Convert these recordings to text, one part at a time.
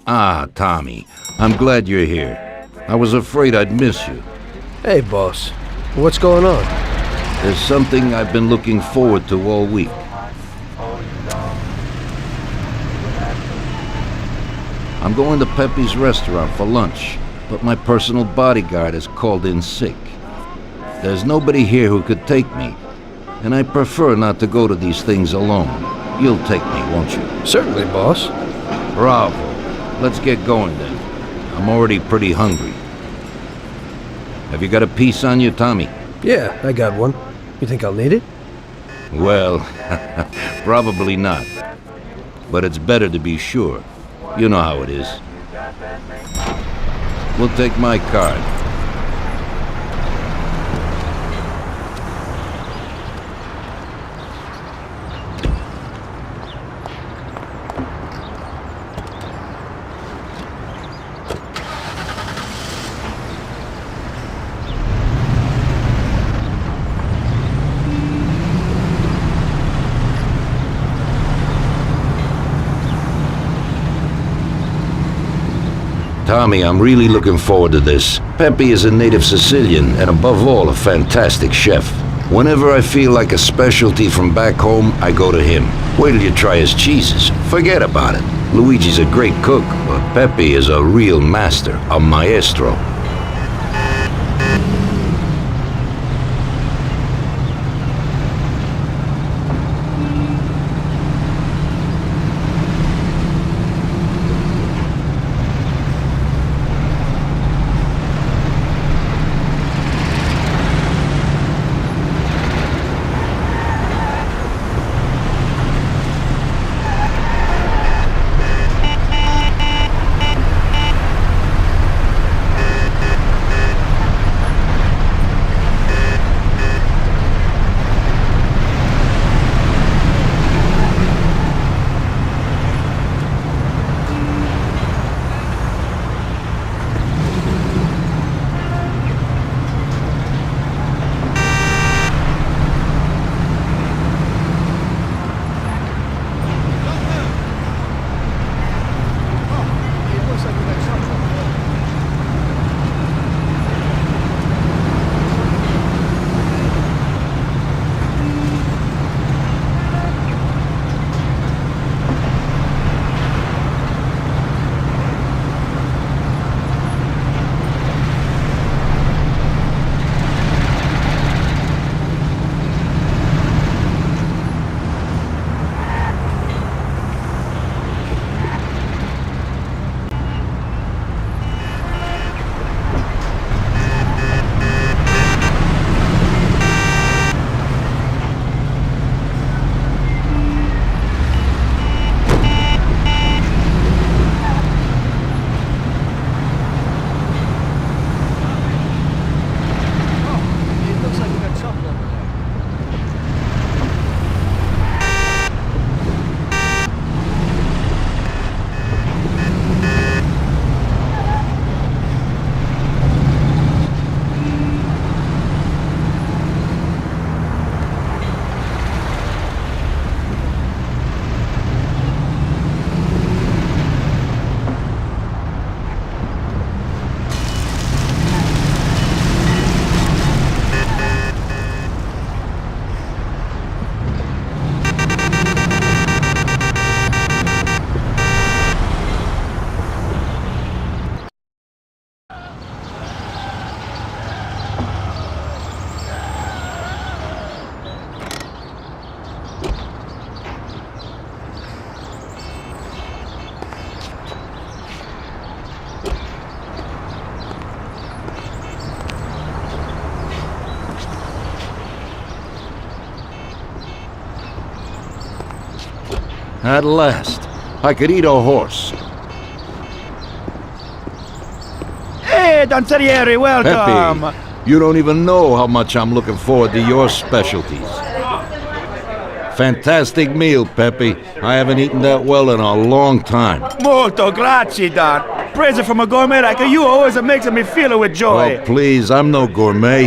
Ah, Tommy, I'm glad you're here. I was afraid I'd miss you. Hey, boss. What's going on? There's something I've been looking forward to all week. I'm going to Pepe's restaurant for lunch, but my personal bodyguard is called in sick. There's nobody here who could take me, and I prefer not to go to these things alone. You'll take me, won't you? Certainly, boss. Bravo. Let's get going then. I'm already pretty hungry. Have you got a piece on you, Tommy? Yeah, I got one. You think I'll need it? Well, probably not. But it's better to be sure. You know how it is. We'll take my card. Tommy, I'm really looking forward to this. Pepe is a native Sicilian and above all a fantastic chef. Whenever I feel like a specialty from back home, I go to him. Wait till you try his cheeses. Forget about it. Luigi's a great cook, but Pepe is a real master, a maestro. At last, I could eat a horse. Hey, Danzerieri, welcome! Pepe, you don't even know how much I'm looking forward to your specialties. Fantastic meal, Pepe. I haven't eaten that well in a long time. Molto grazie, Don. Praise from a gourmet like you always makes me feel with joy. Oh, please, I'm no gourmet.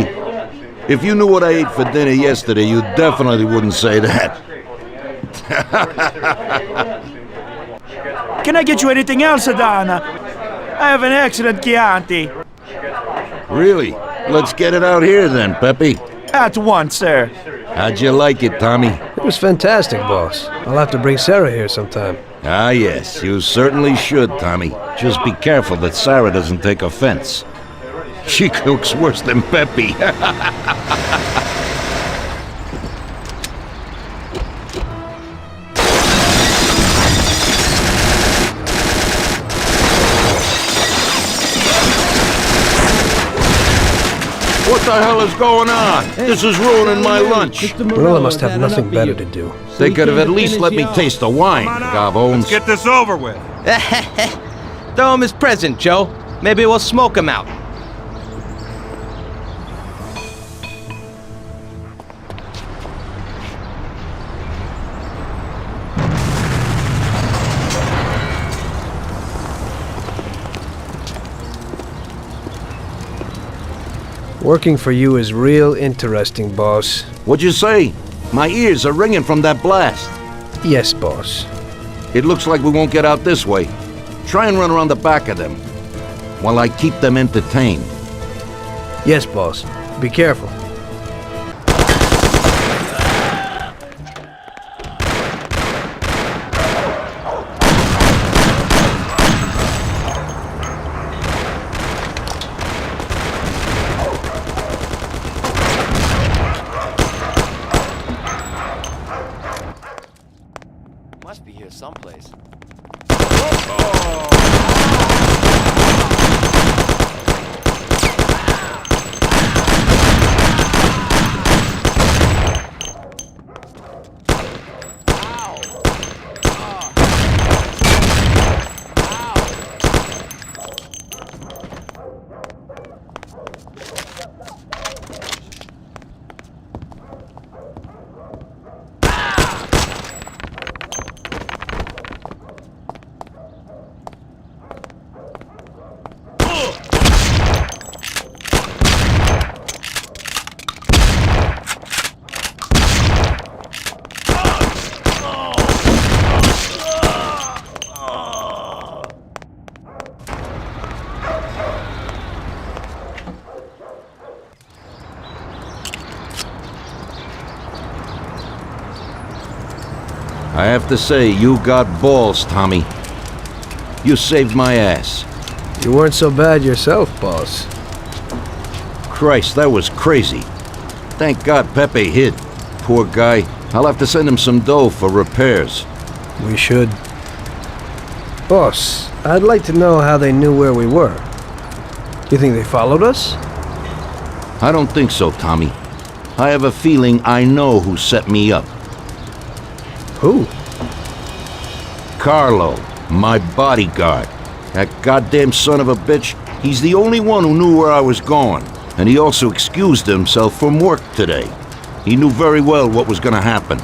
If you knew what I ate for dinner yesterday, you definitely wouldn't say that. Can I get you anything else, Adana? I have an excellent Chianti. Really? Let's get it out here then, Pepe. At once, sir. How'd you like it, Tommy? It was fantastic, boss. I'll have to bring Sarah here sometime. Ah, yes, you certainly should, Tommy. Just be careful that Sarah doesn't take offense. She cooks worse than Pepe. What the hell is going on? This is ruining my lunch. Marilla must have nothing better to do. They could have at least let me taste the wine, Gavones. Let's get this over with. Throw him his present, Joe. Maybe we'll smoke him out. Working for you is real interesting, boss. What'd you say? My ears are ringing from that blast. Yes, boss. It looks like we won't get out this way. Try and run around the back of them while I keep them entertained. Yes, boss. Be careful. Must be here someplace. I have to say, you got balls, Tommy. You saved my ass. You weren't so bad yourself, boss. Christ, that was crazy. Thank God Pepe hid. Poor guy. I'll have to send him some dough for repairs. We should. Boss, I'd like to know how they knew where we were. You think they followed us? I don't think so, Tommy. I have a feeling I know who set me up. Who? Carlo, my bodyguard. That goddamn son of a bitch, he's the only one who knew where I was going. And he also excused himself from work today. He knew very well what was gonna happen.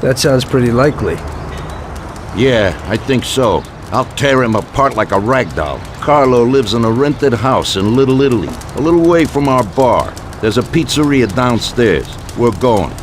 That sounds pretty likely. Yeah, I think so. I'll tear him apart like a rag doll. Carlo lives in a rented house in Little Italy, a little way from our bar. There's a pizzeria downstairs. We're going.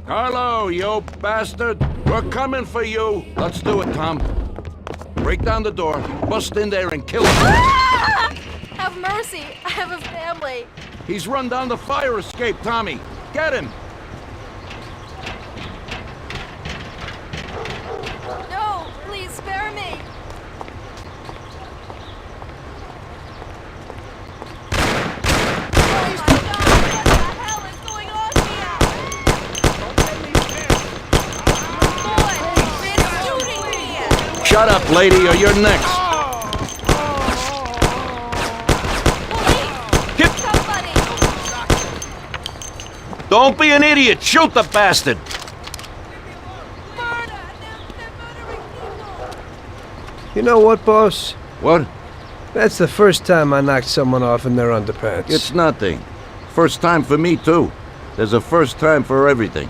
Carlo, you bastard! We're coming for you! Let's do it, Tom. Break down the door, bust in there and kill him. Ah! Have mercy. I have a family. He's run down the fire escape, Tommy. Get him! No, please spare me. Oh my God, what the hell is going on here? Boy, it's shooting me. Shut up, lady, or you're next. Police, somebody. Don't be an idiot! Shoot the bastard! Murder. They're murdering people. You know what, boss? What? That's the first time I knocked someone off in their underpants. It's nothing. First time for me, too. There's a first time for everything.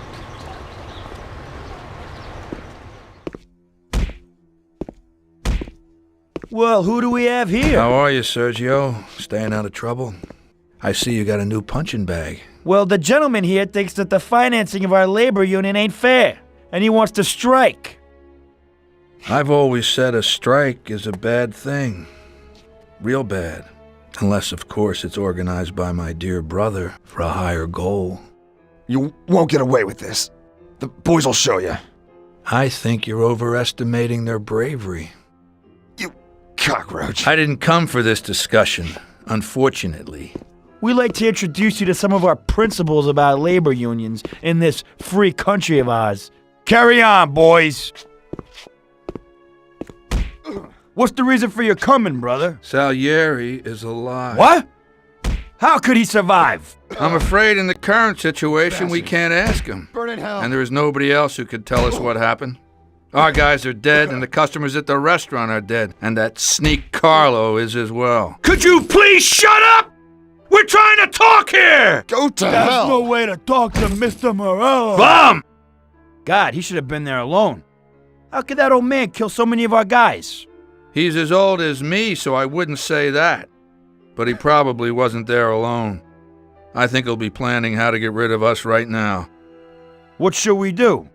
Well, who do we have here? How are you, Sergio? Staying out of trouble? I see you got a new punching bag. Well, the gentleman here thinks that the financing of our labor union ain't fair, and he wants to strike. I've always said a strike is a bad thing. Real bad. Unless, of course, it's organized by my dear brother for a higher goal. You won't get away with this. The boys will show you. I think you're overestimating their bravery. You cockroach. I didn't come for this discussion, unfortunately. We'd like to introduce you to some of our principles about labor unions in this free country of ours. Carry on, boys. What's the reason for your coming, brother? Salieri is alive. What? How could he survive? I'm afraid in the current situation we can't ask him. Burn in hell. And there is nobody else who could tell us what happened. Our guys are dead, and the customers at the restaurant are dead. And that sneak Carlo is as well. Could you please shut up? We're trying to talk here! Go to There's hell. no way to talk to Mr. Morello. Bum! God, he should have been there alone. How could that old man kill so many of our guys? He's as old as me, so I wouldn't say that. But he probably wasn't there alone. I think he'll be planning how to get rid of us right now. What should we do?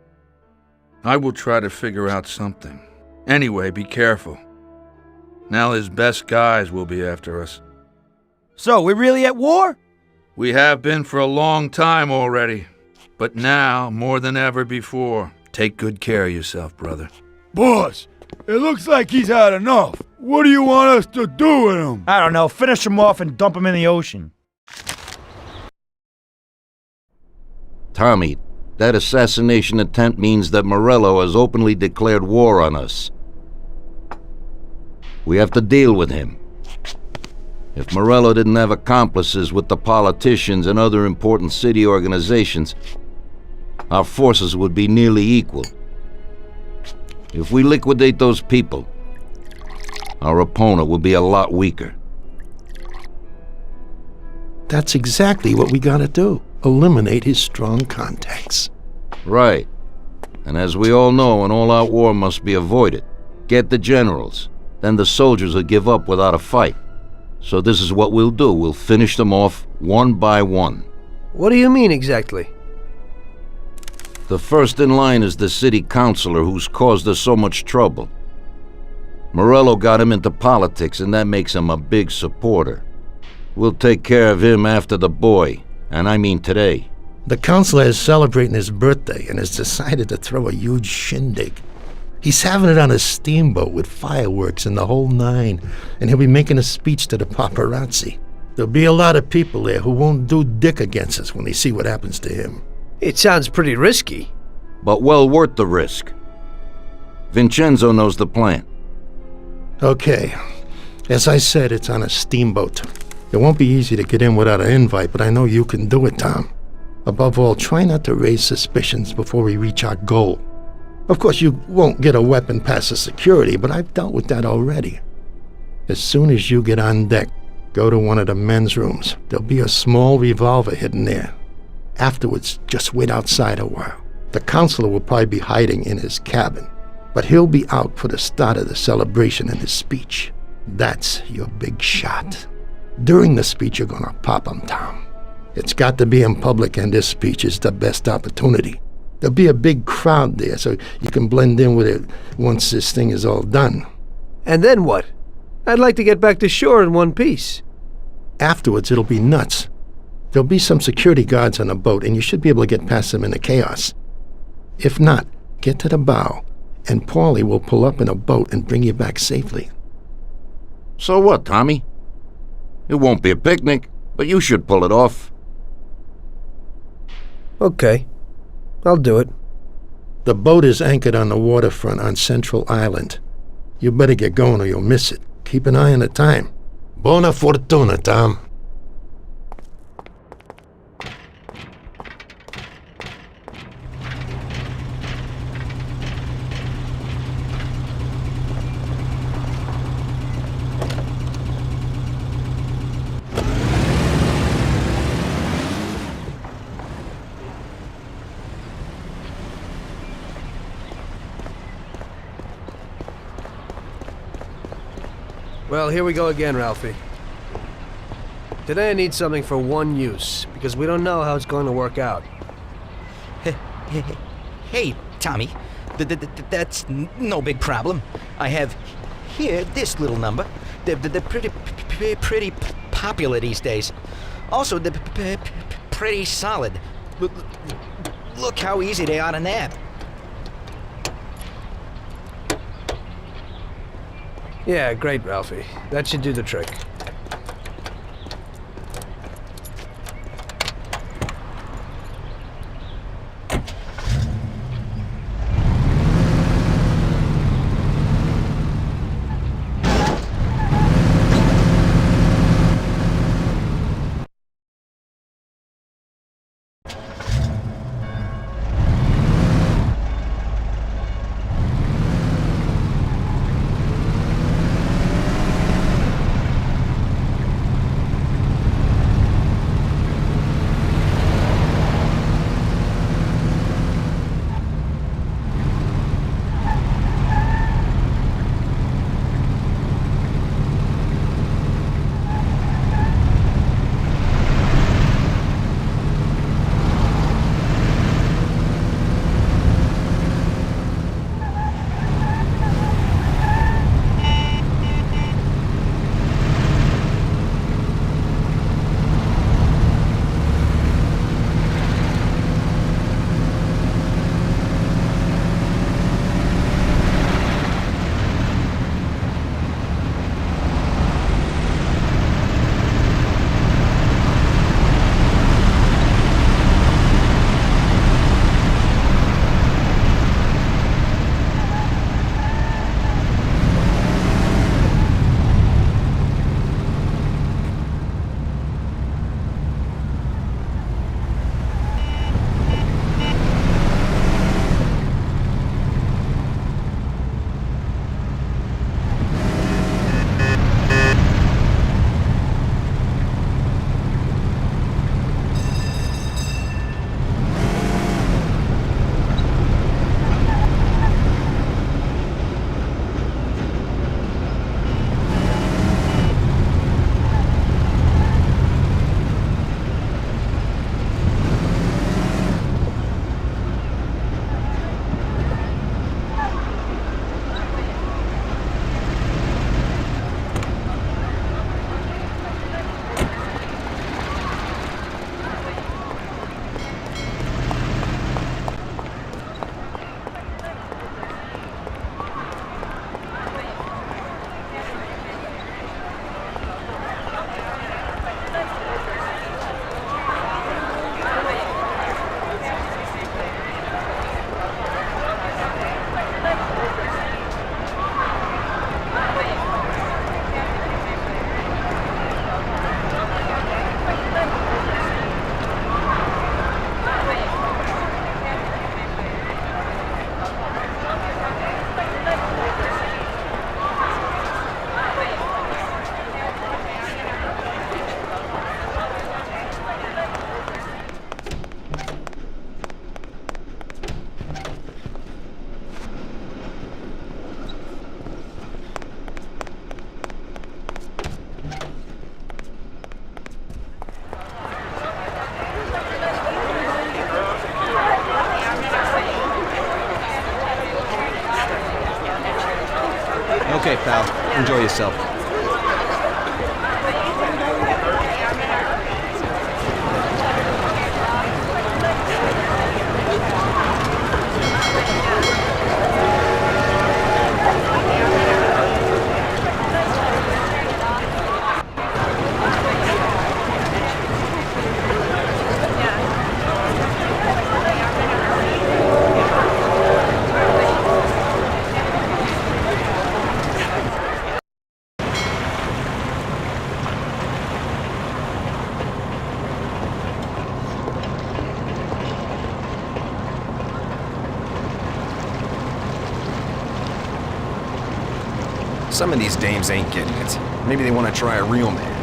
I will try to figure out something. Anyway, be careful. Now his best guys will be after us. So, we're really at war? We have been for a long time already. But now, more than ever before, take good care of yourself, brother. Boss, it looks like he's had enough. What do you want us to do with him? I don't know. Finish him off and dump him in the ocean. Tommy, that assassination attempt means that Morello has openly declared war on us. We have to deal with him. If Morello didn't have accomplices with the politicians and other important city organizations, our forces would be nearly equal. If we liquidate those people, our opponent will be a lot weaker. That's exactly what we gotta do. Eliminate his strong contacts. Right. And as we all know, an all-out war must be avoided. Get the generals. Then the soldiers will give up without a fight. So this is what we'll do. We'll finish them off one by one. What do you mean exactly? The first in line is the city councilor who's caused us so much trouble. Morello got him into politics, and that makes him a big supporter. We'll take care of him after the boy, and I mean today. The councilor is celebrating his birthday and has decided to throw a huge shindig. He's having it on a steamboat with fireworks and the whole nine, and he'll be making a speech to the paparazzi. There'll be a lot of people there who won't do dick against us when they see what happens to him. It sounds pretty risky. But well worth the risk. Vincenzo knows the plan. Okay, as I said, it's on a steamboat. It won't be easy to get in without an invite, but I know you can do it, Tom. Above all, try not to raise suspicions before we reach our goal. Of course, you won't get a weapon past the security, but I've dealt with that already. As soon as you get on deck, go to one of the men's rooms. There'll be a small revolver hidden there. Afterwards, just wait outside a while. The counselor will probably be hiding in his cabin, but he'll be out for the start of the celebration and his speech. That's your big shot. During the speech, you're gonna pop him, Tom. It's got to be in public, and this speech is the best opportunity. There'll be a big crowd there, so you can blend in with it once this thing is all done. And then what? I'd like to get back to shore in one piece. Afterwards, it'll be nuts. There'll be some security guards on the boat, and you should be able to get past them in the chaos. If not, get to the bow, and Paulie will pull up in a boat and bring you back safely. So what, Tommy? It won't be a picnic, but you should pull it off. Okay. I'll do it. The boat is anchored on the waterfront on Central Island. You better get going or you'll miss it. Keep an eye on the time. Buona fortuna, Tom. Well, here we go again, Ralphie. Today I need something for one use, because we don't know how it's going to work out. Hey, Tommy. That's no big problem. I have here this little number. They're pretty popular these days. Also, they're pretty solid. Look how easy they are to nab. Yeah, great, Ralphie. That should do the trick. pal. Enjoy yourself. Some of these dames ain't getting it. Maybe they want to try a real man.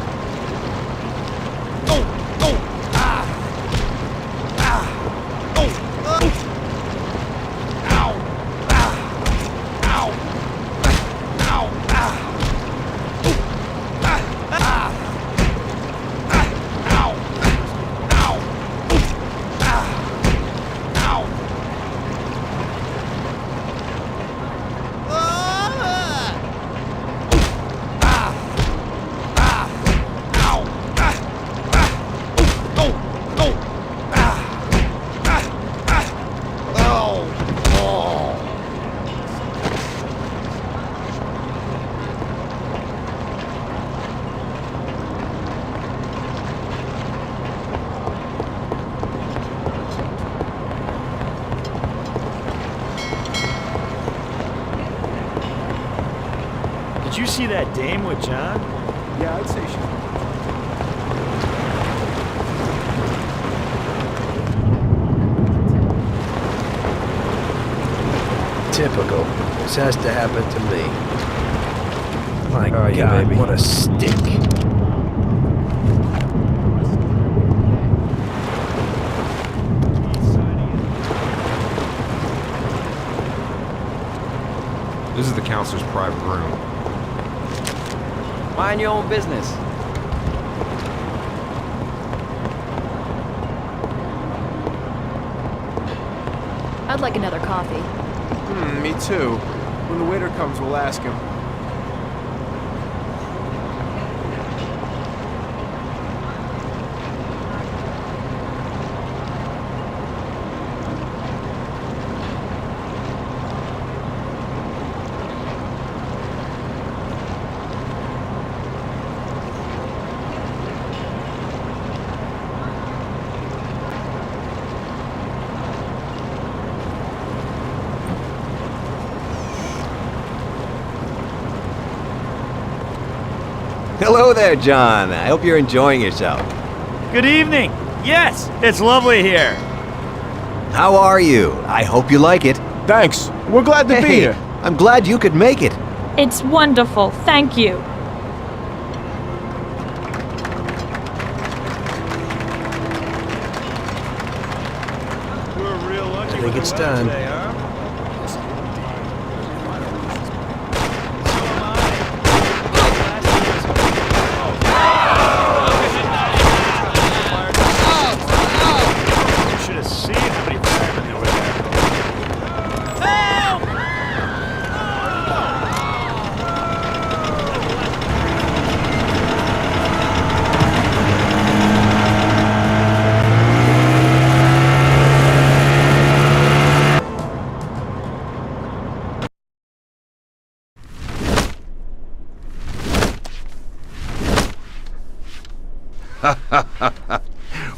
Did you see that dame with John? Yeah, I'd say she's... Typical. This has to happen to me. My God, baby. what a stink. This is the counselor's private room. Mind your own business. I'd like another coffee. Me too. When the waiter comes, we'll ask him. Hello there, John. I hope you're enjoying yourself. Good evening. Yes, it's lovely here. How are you? I hope you like it. Thanks. We're glad to be Hey, here. I'm glad you could make it. It's wonderful, thank you. We're real lucky. I think it's time. Should have seen how many firemen over there.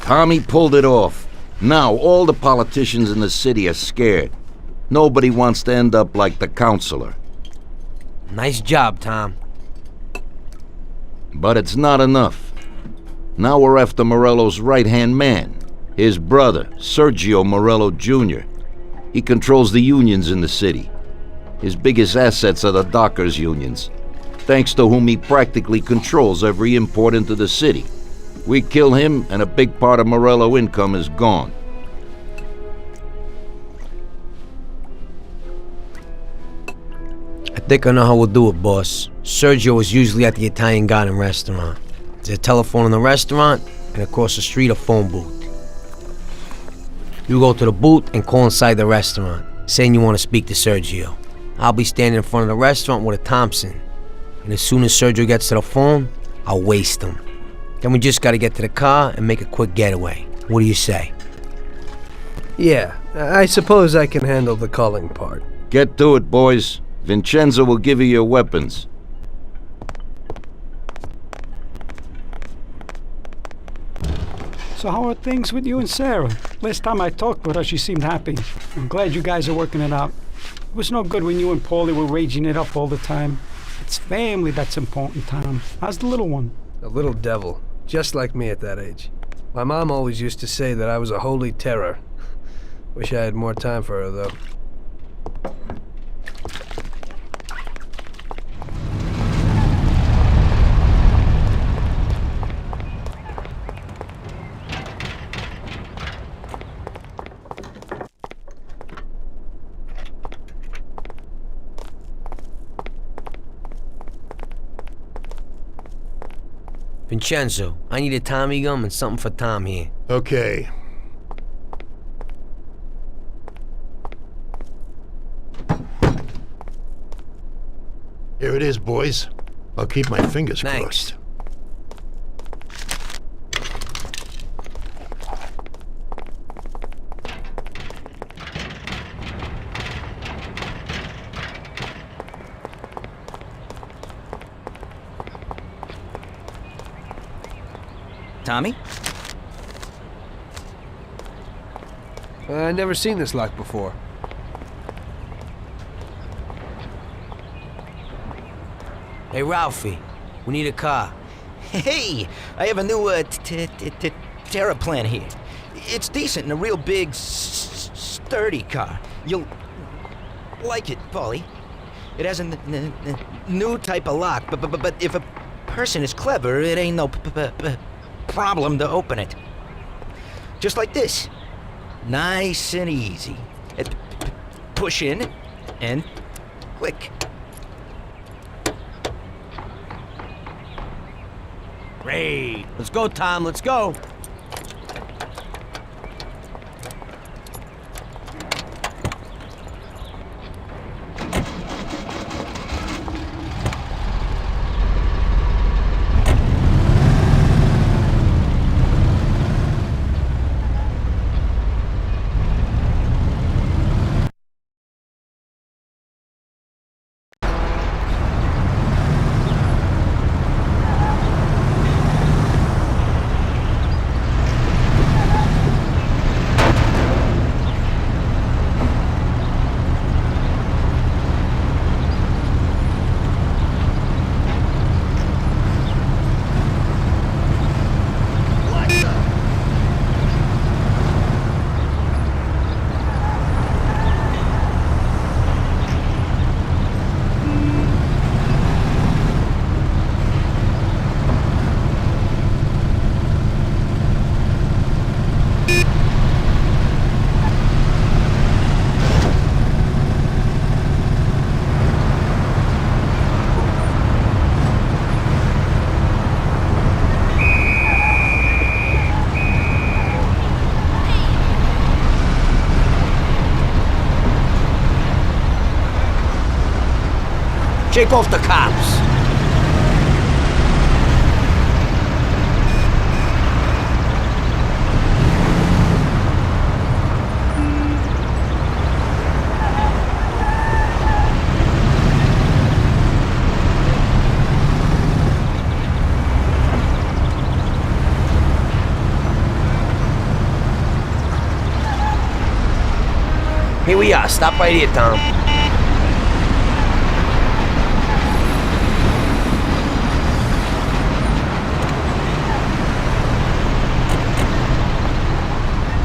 Tommy pulled it off. Now all the politicians in the city are scared. Nobody wants to end up like the counselor. Nice job, Tom. But it's not enough. Now we're after Morello's right-hand man, his brother, Sergio Morello Jr. He controls the unions in the city. His biggest assets are the dockers' unions, thanks to whom he practically controls every import into the city. We kill him, and a big part of Morello income is gone. I think I know how we'll do it, boss. Sergio is usually at the Italian Garden restaurant. There's a telephone in the restaurant, and across the street a phone booth. You go to the booth and call inside the restaurant, saying you want to speak to Sergio. I'll be standing in front of the restaurant with a Thompson. And as soon as Sergio gets to the phone, I'll waste him. Then we just gotta get to the car and make a quick getaway. What do you say? Yeah, I suppose I can handle the calling part. Get to it, boys. Vincenzo will give you your weapons. So how are things with you and Sarah? Last time I talked with her, she seemed happy. I'm glad you guys are working it out. It was no good when you and Paulie were raging it up all the time. It's family that's important, Tom. How's the little one? A little devil, just like me at that age. My mom always used to say that I was a holy terror. Wish I had more time for her, though. Vincenzo, I need a Tommy gum and something for Tom here. Okay. Here it is, boys. I'll keep my fingers crossed. Tommy? I've never seen this lock before. Hey, Ralphie, we need a car. Hey, I have a new Terra plan here. It's decent and a real big, sturdy car. You'll like it, Paulie. It has a new type of lock, but if a person is clever, it ain't no problem to open it. Just like this. Nice and easy. Push in and click. Great. Let's go, Tom. Let's go. Shake off the cops. Here we are. Stop right here, Tom.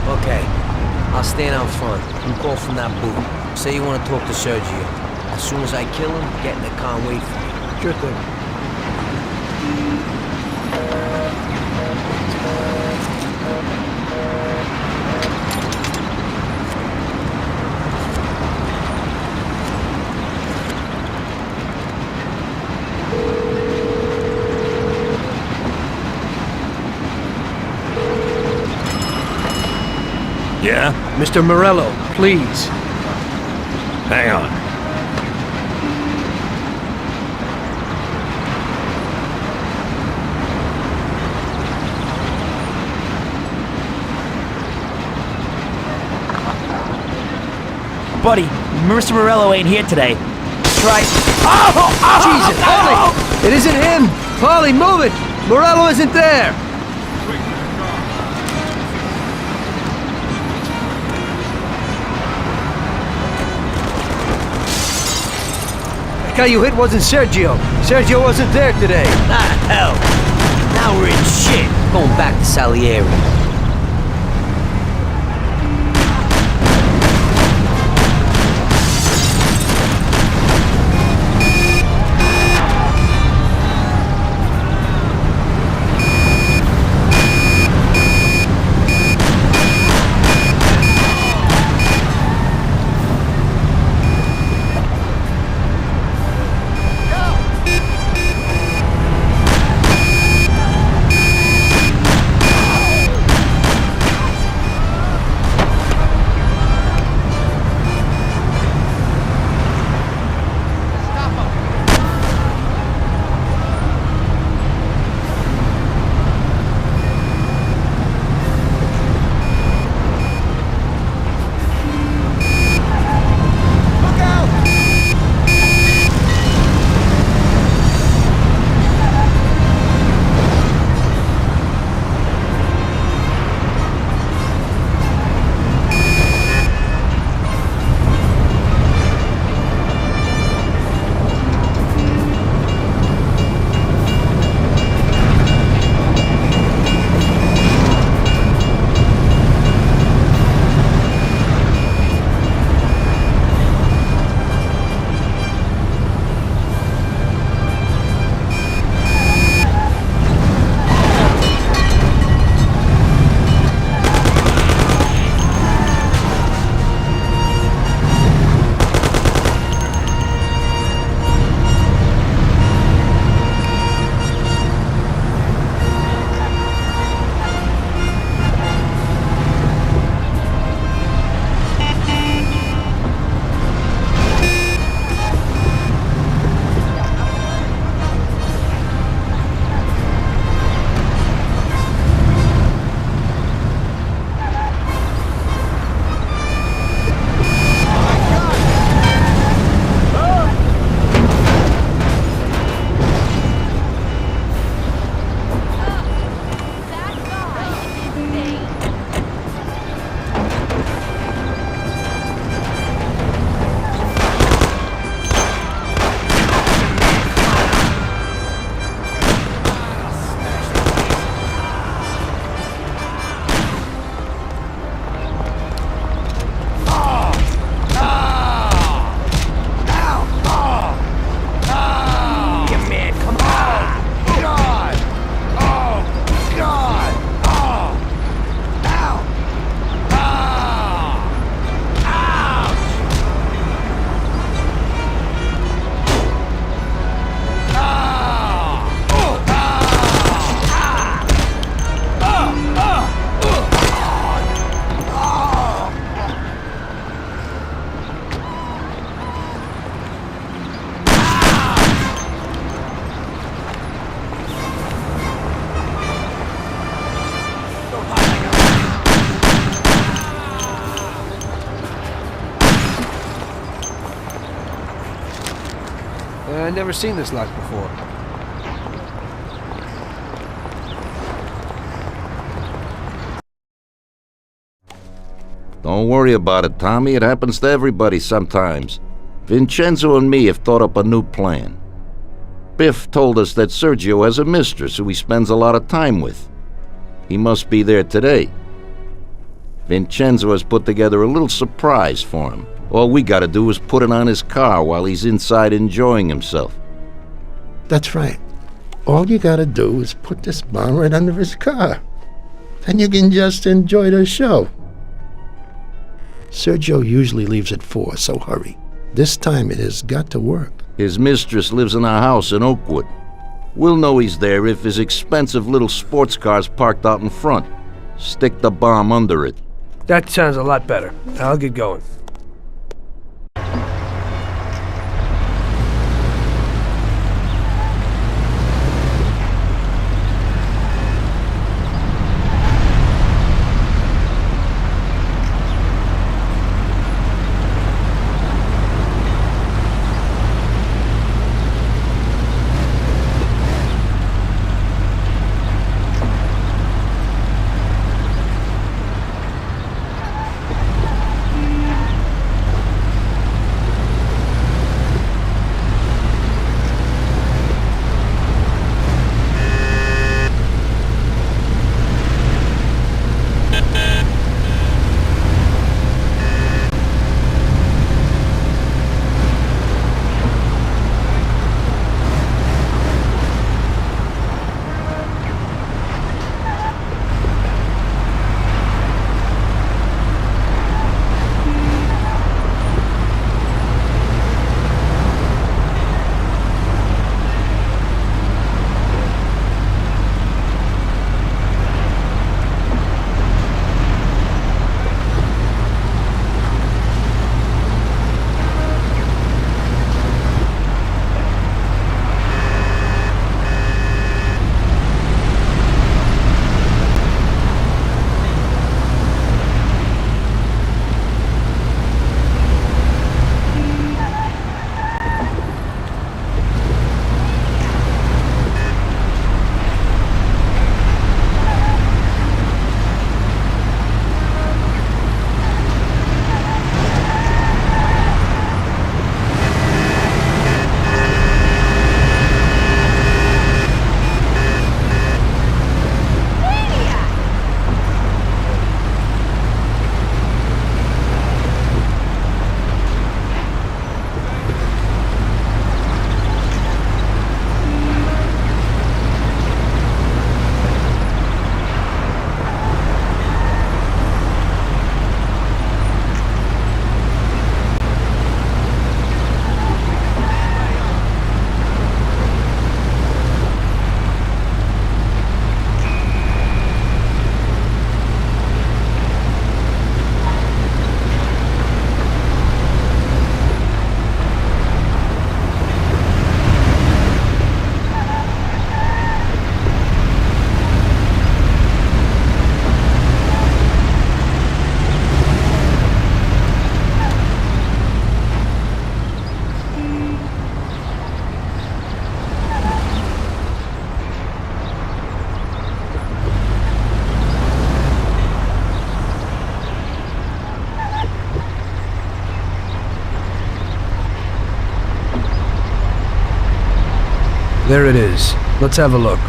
Okay, I'll stand out front. You call from that booth. Say you want to talk to Sergio. As soon as I kill him, get in the car and wait for me. Sure thing. Yeah? Mr. Morello, please. Hang on. Buddy, Mr. Morello ain't here today. Try. Jesus, Paulie! It isn't him! Paulie, move it! Morello isn't there! The guy you hit wasn't Sergio. Sergio wasn't there today. Ah, hell. Now we're in shit. Going back to Salieri. I've never seen this lock before. Don't worry about it, Tommy. It happens to everybody sometimes. Vincenzo and me have thought up a new plan. Biff told us that Sergio has a mistress who he spends a lot of time with. He must be there today. Vincenzo has put together a little surprise for him. All we gotta do is put it on his car while he's inside enjoying himself. That's right. All you gotta do is put this bomb right under his car. Then you can just enjoy the show. Sergio usually leaves at 4, so hurry. This time it has got to work. His mistress lives in a house in Oakwood. We'll know he's there if his expensive little sports car's parked out in front. Stick the bomb under it. That sounds a lot better. I'll get going. There it is. Let's have a look.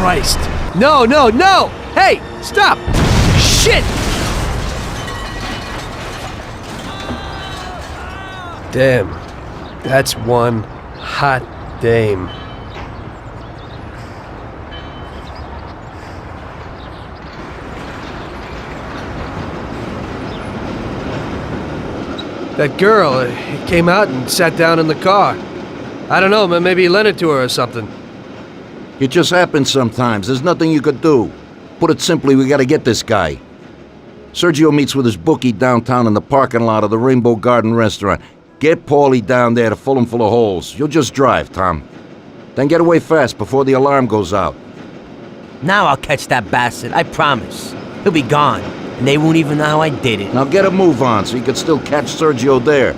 Christ. No, no, no! Hey, stop! Shit! Damn. That's one hot dame. That girl came out and sat down in the car. I don't know, maybe he lent it to her or something. It just happens sometimes. There's nothing you could do. Put it simply, we gotta get this guy. Sergio meets with his bookie downtown in the parking lot of the Rainbow Garden restaurant. Get Paulie down there to fill him full of holes. You'll just drive, Tom. Then get away fast before the alarm goes out. Now I'll catch that bastard, I promise. He'll be gone, and they won't even know how I did it. Now get a move on so you can still catch Sergio there.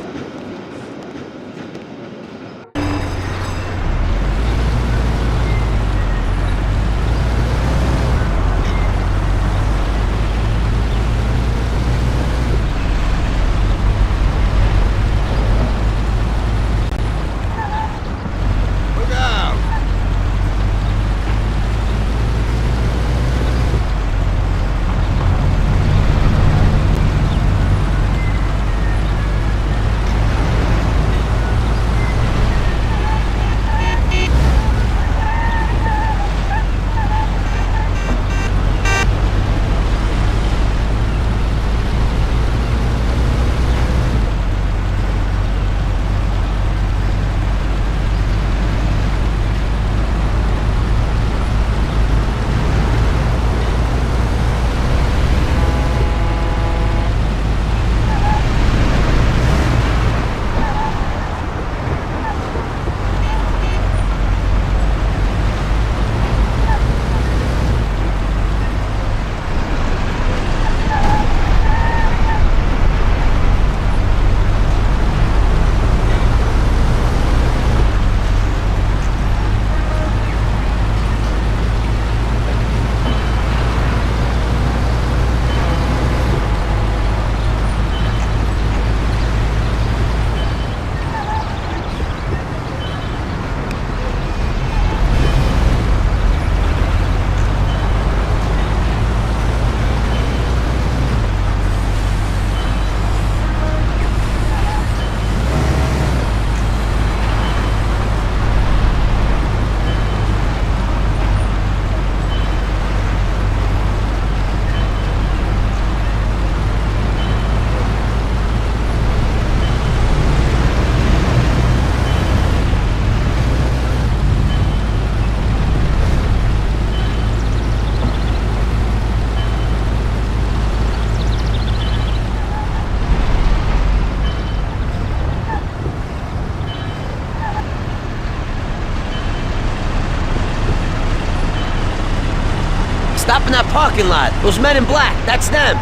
Stop in that parking lot. Those men in black, that's them.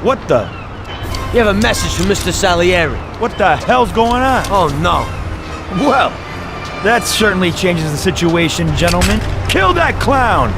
What the? You have a message from Mr. Salieri. What the hell's going on? Oh, no. Well, that certainly changes the situation, gentlemen. Kill that clown!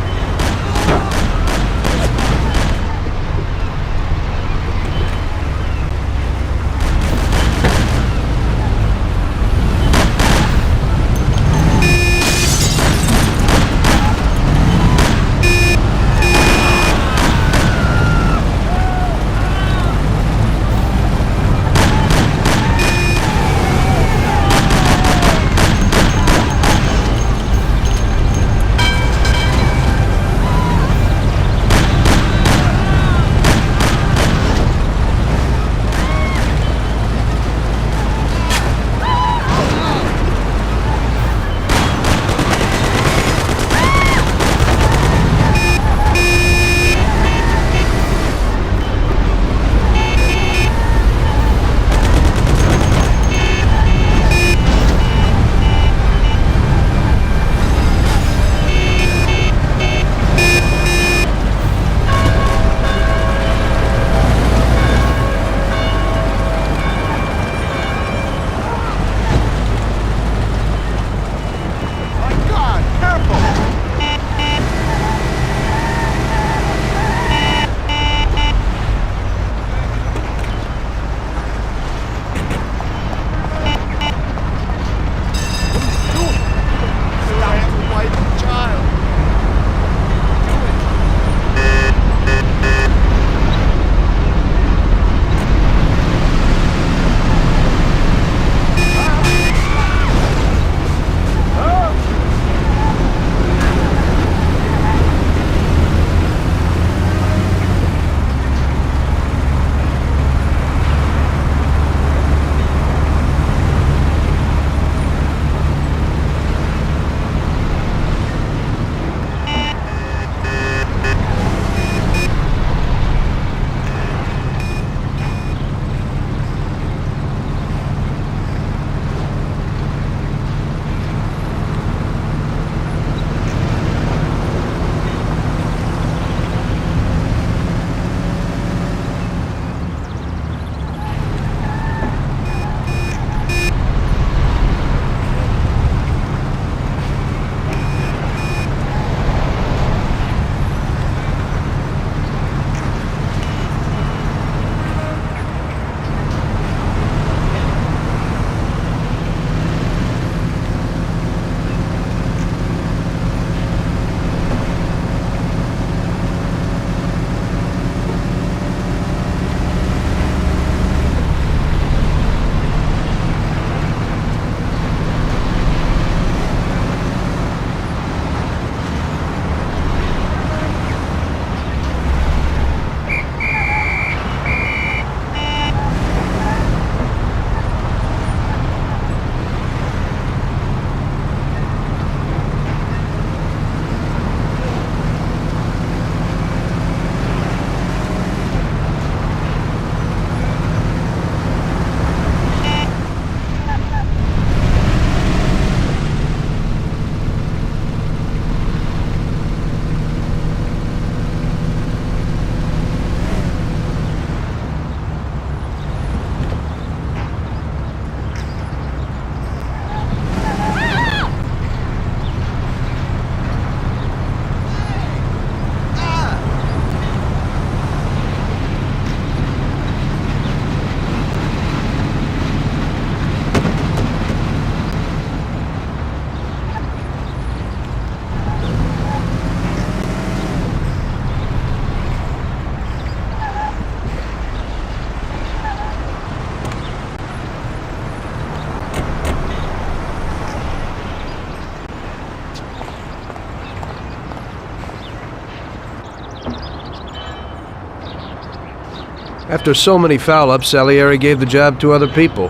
After so many foul-ups, Salieri gave the job to other people.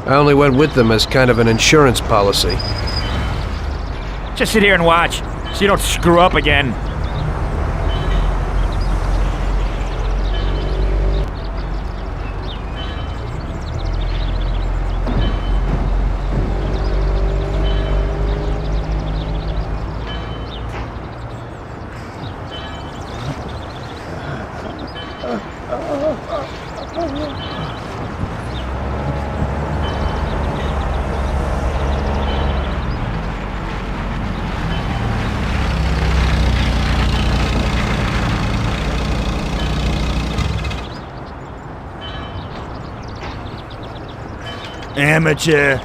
I only went with them as kind of an insurance policy. Just sit here and watch, so you don't screw up again. Amateur.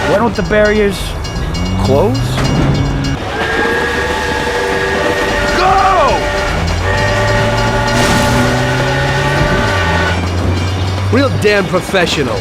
Why don't the barriers close? Go! Real damn professional.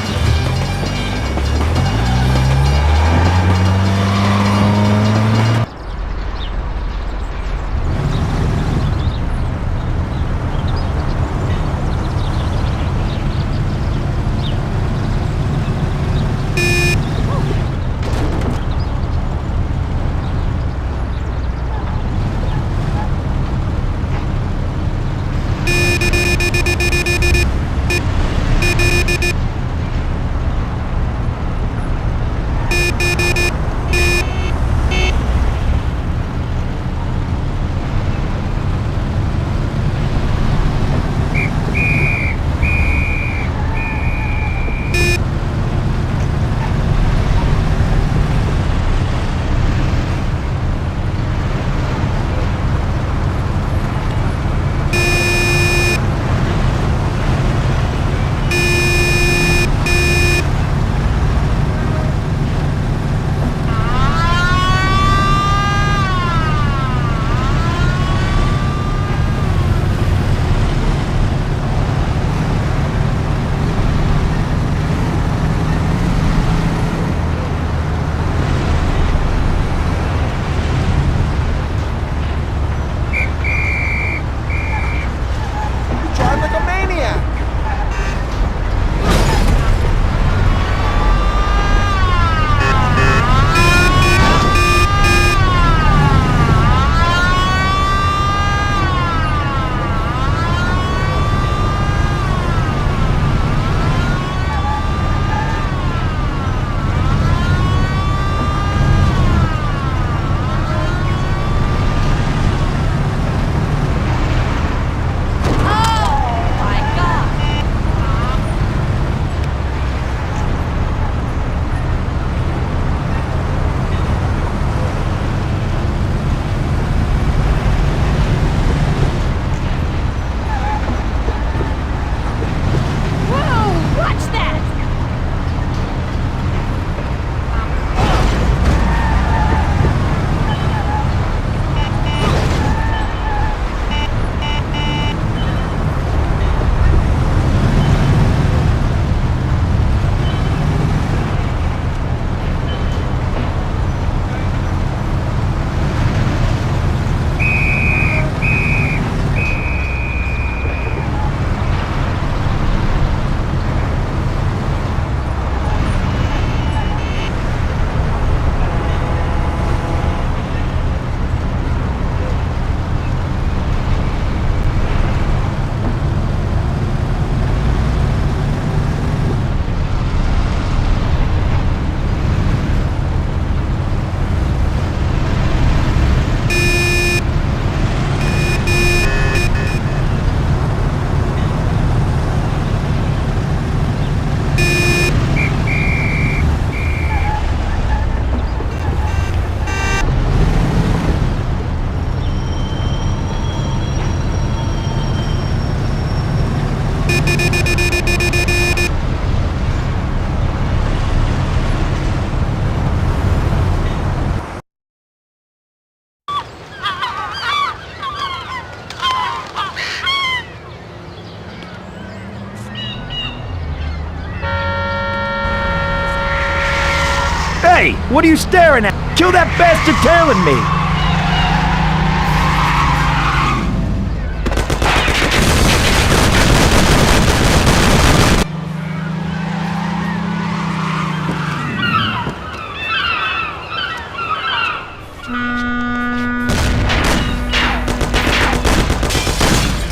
Hey, what are you staring at? Kill that bastard tailing me!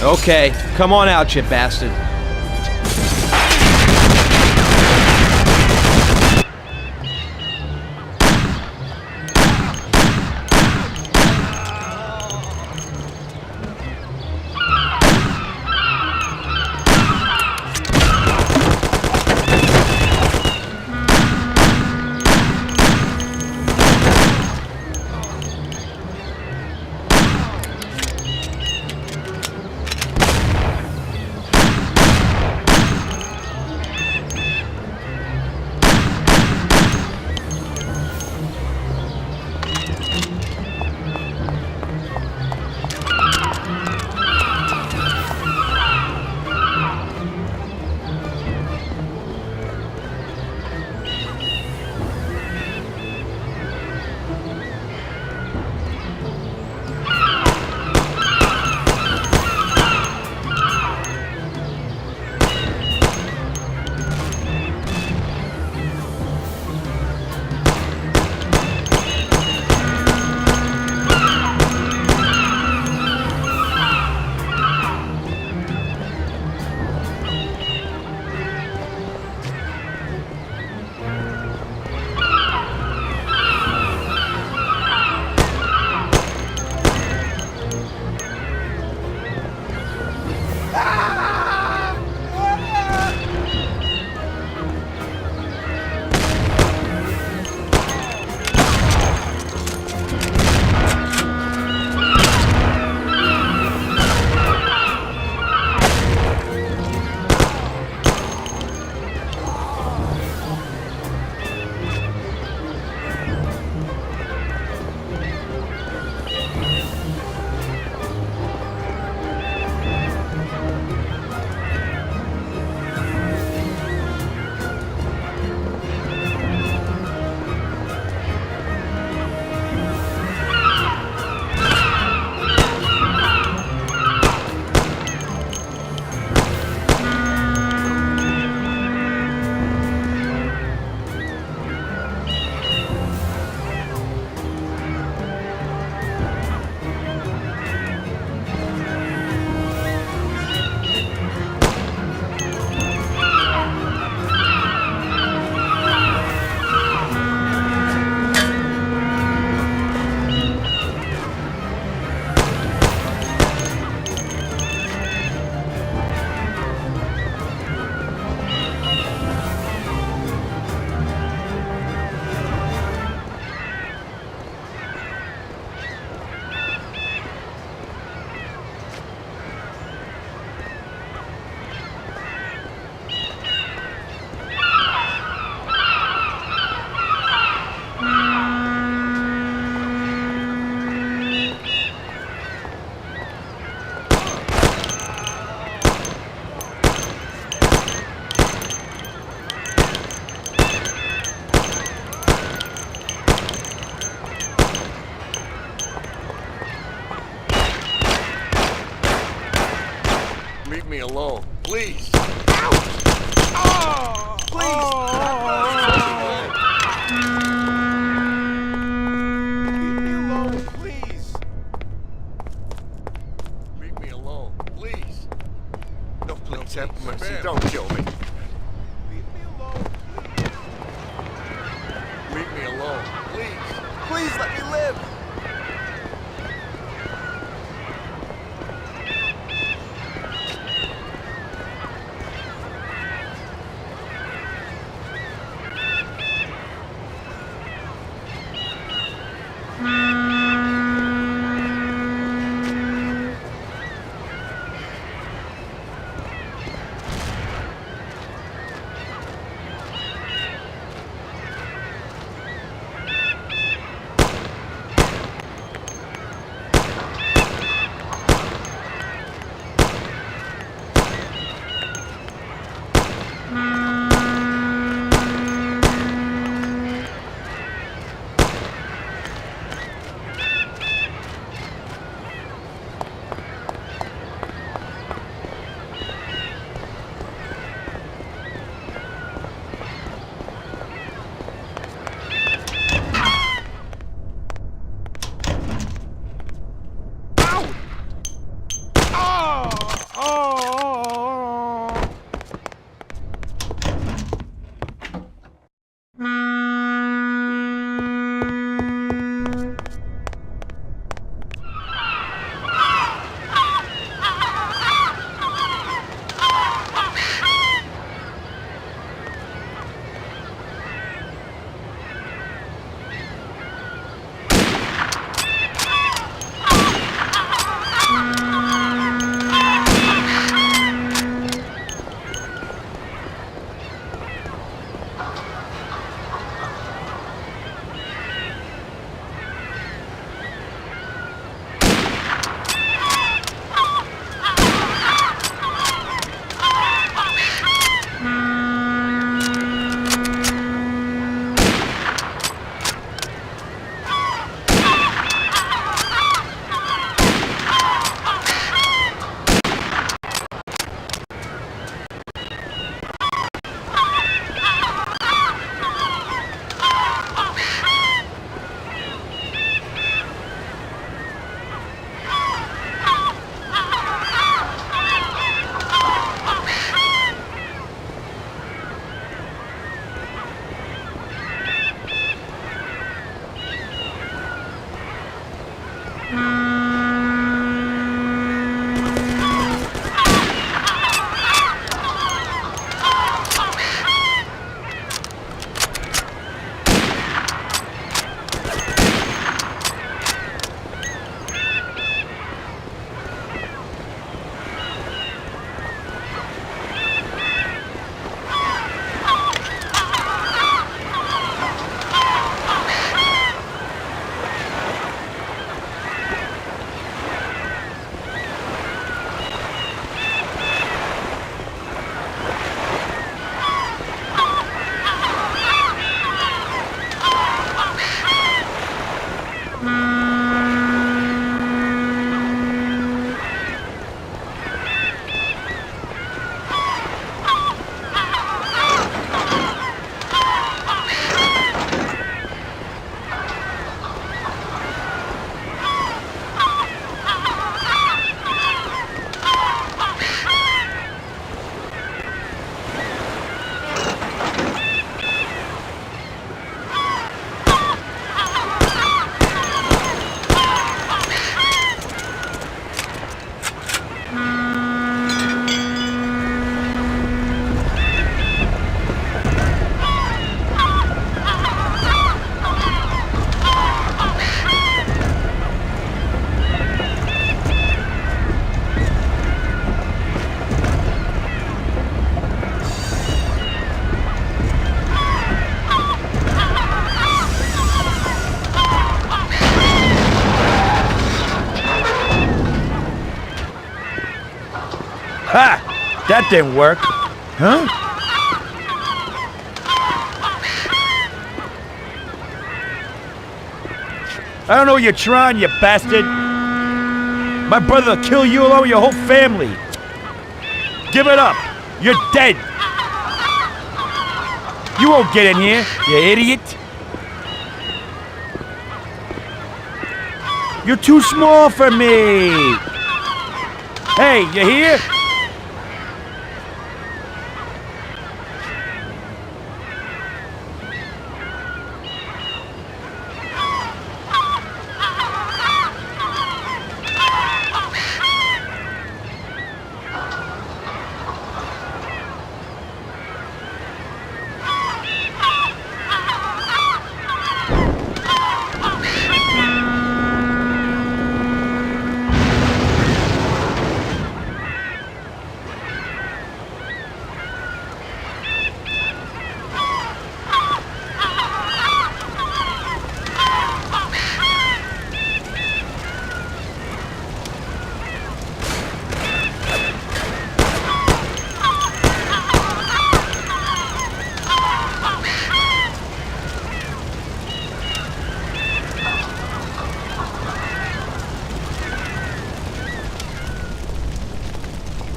Okay, come on out, you bastard. That didn't work. Huh? I don't know what you're trying, you bastard. My brother will kill you along with your whole family. Give it up. You're dead. You won't get in here, you idiot. You're too small for me. Hey, you here?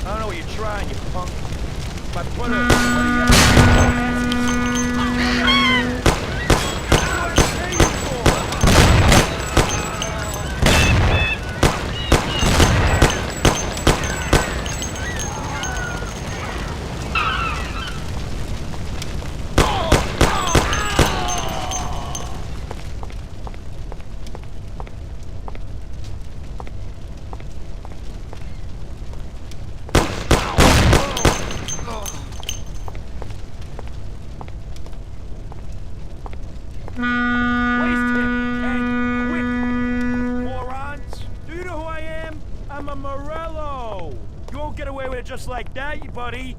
I don't know what you're trying, you punk. My brother... Waste him and quit, morons! Do you know who I am? I'm a Morello! You won't get away with it just like that, you buddy!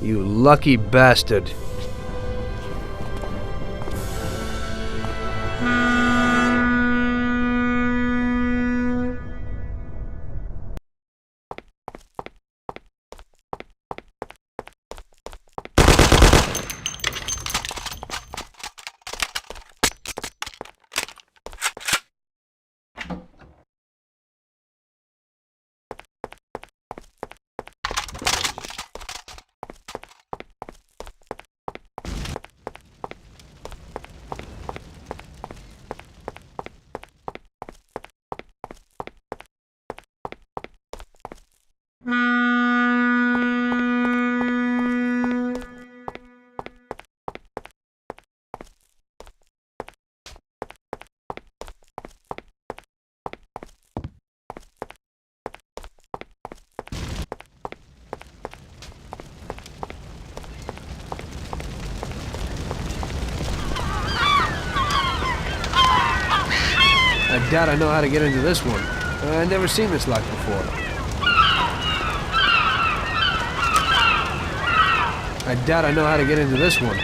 You lucky bastard. I doubt I know how to get into this one. I've never seen this lock before. I doubt I know how to get into this one.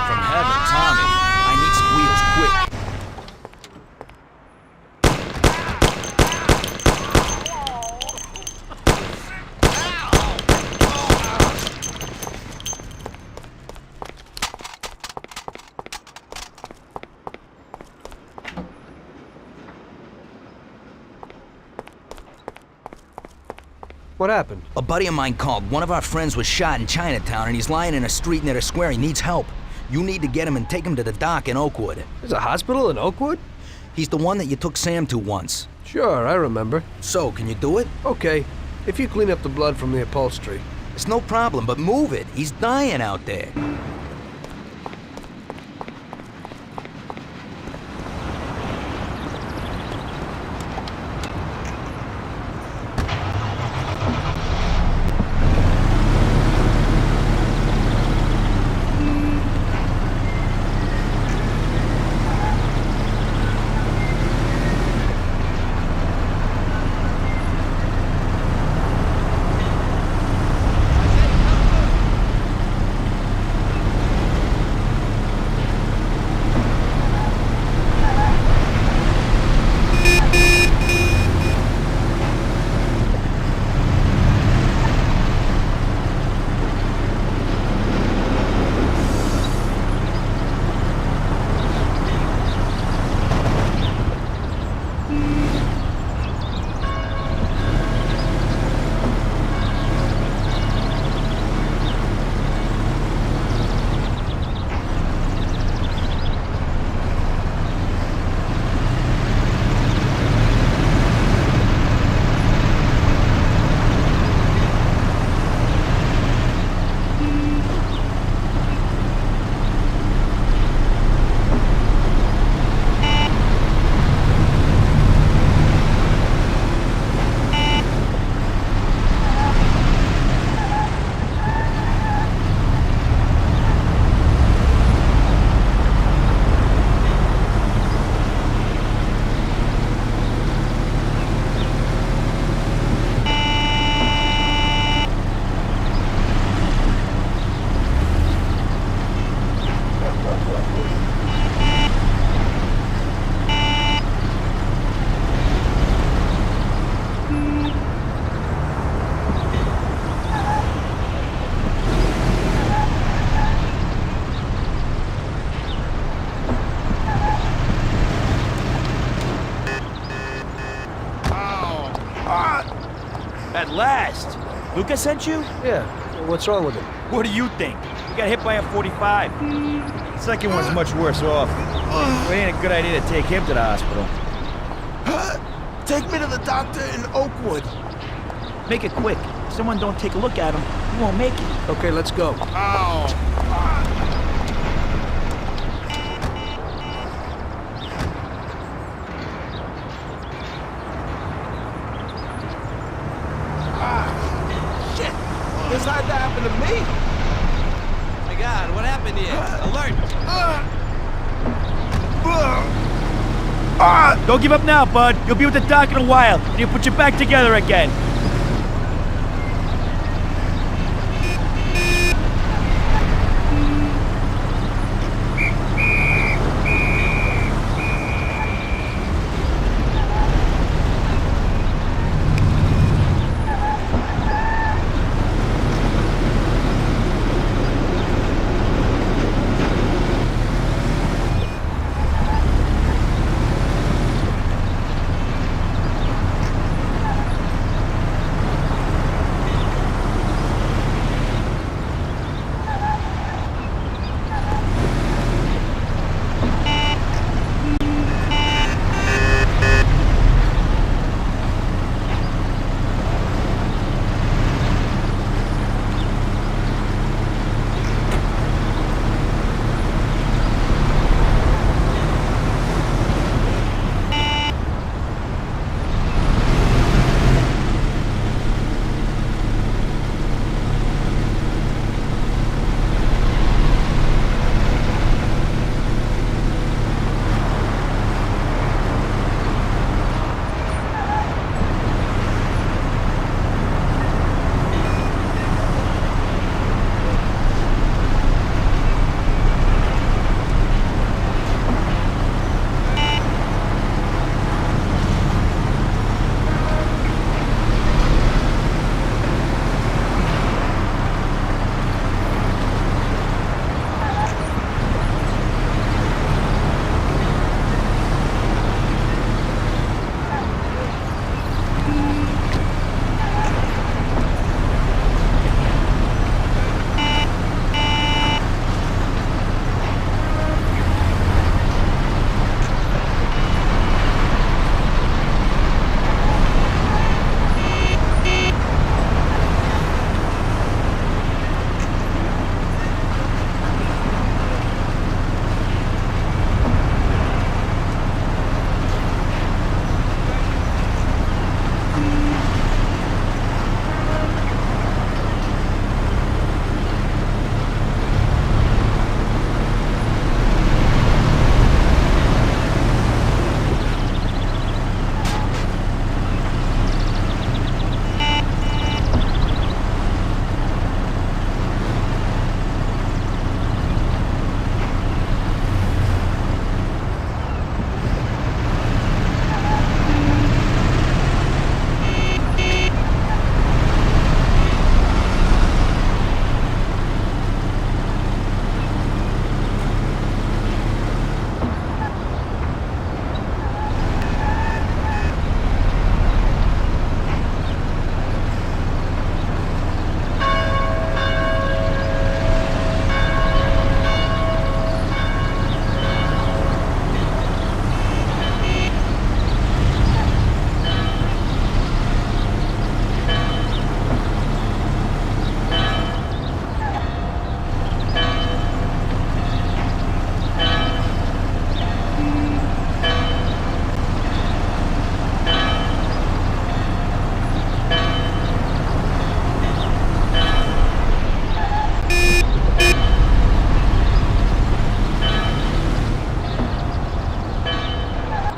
from heaven, Tommy. I need some wheels, quick. What happened? A buddy of mine called. One of our friends was shot in Chinatown, and he's lying in a street near the square. He needs help. You need to get him and take him to the dock in Oakwood. There's a hospital in Oakwood? He's the one that you took Sam to once. Sure, I remember. So, can you do it? Okay, if you clean up the blood from the upholstery. It's no problem, but move it. He's dying out there. At last! Luca sent you? Yeah, what's wrong with him? What do you think? He got hit by a 45. The second one's much worse off. It ain't a good idea to take him to the hospital. Take me to the doctor in Oakwood. Make it quick. If someone don't take a look at him, he won't make it. Okay, let's go. Shit! This had to happen to me. My God, what happened to you? Alert! Don't give up now, bud. You'll be with the doc in a while, and he'll put you back together again.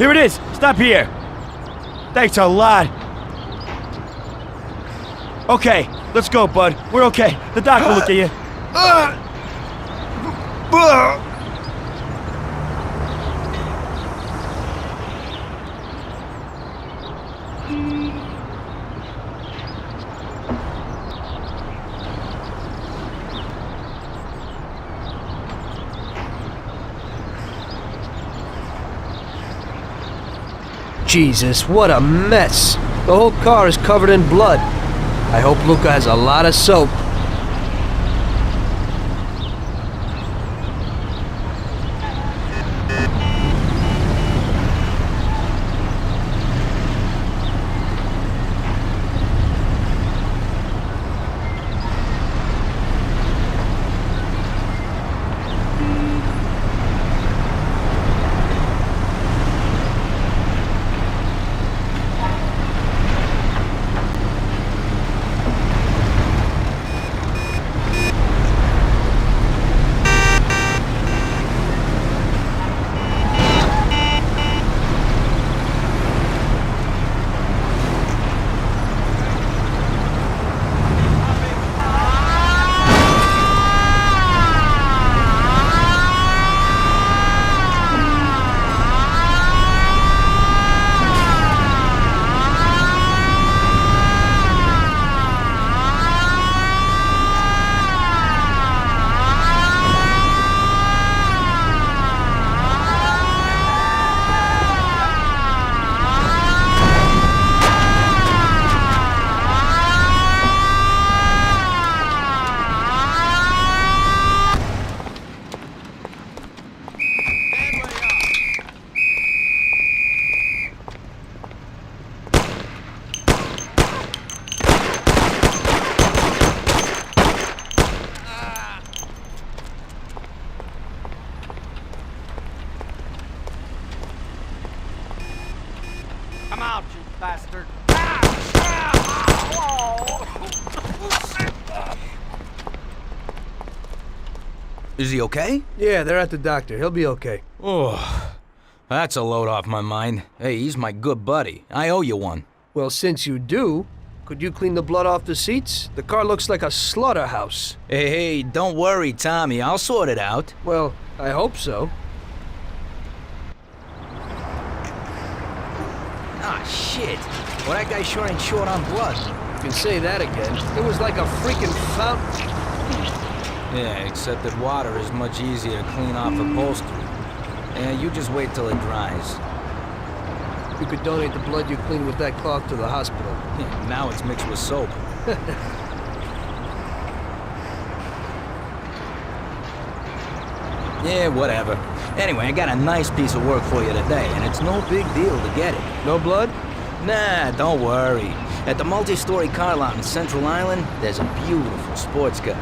Here it is. Stop here. Thanks a lot. Okay, let's go, bud. We're okay. The doc will look at you. Jesus, what a mess. The whole car is covered in blood. I hope Luca has a lot of soap. Come out, you bastard. Is he okay? Yeah, they're at the doctor. He'll be okay. Oh, that's a load off my mind. Hey, he's my good buddy. I owe you one. Well, since you do, could you clean the blood off the seats? The car looks like a slaughterhouse. Hey, don't worry, Tommy. I'll sort it out. Well, I hope so. Ah, shit. Well, that guy sure ain't short on blood. You can say that again. It was like a freaking fountain. Yeah, except that water is much easier to clean off upholstery. Yeah, you just wait till it dries. You could donate the blood you cleaned with that cloth to the hospital. Yeah, now it's mixed with soap. Yeah, whatever. Anyway, I got a nice piece of work for you today, and it's no big deal to get it. No blood? Nah, don't worry. At the multi-story car lot in Central Island, there's a beautiful sports car.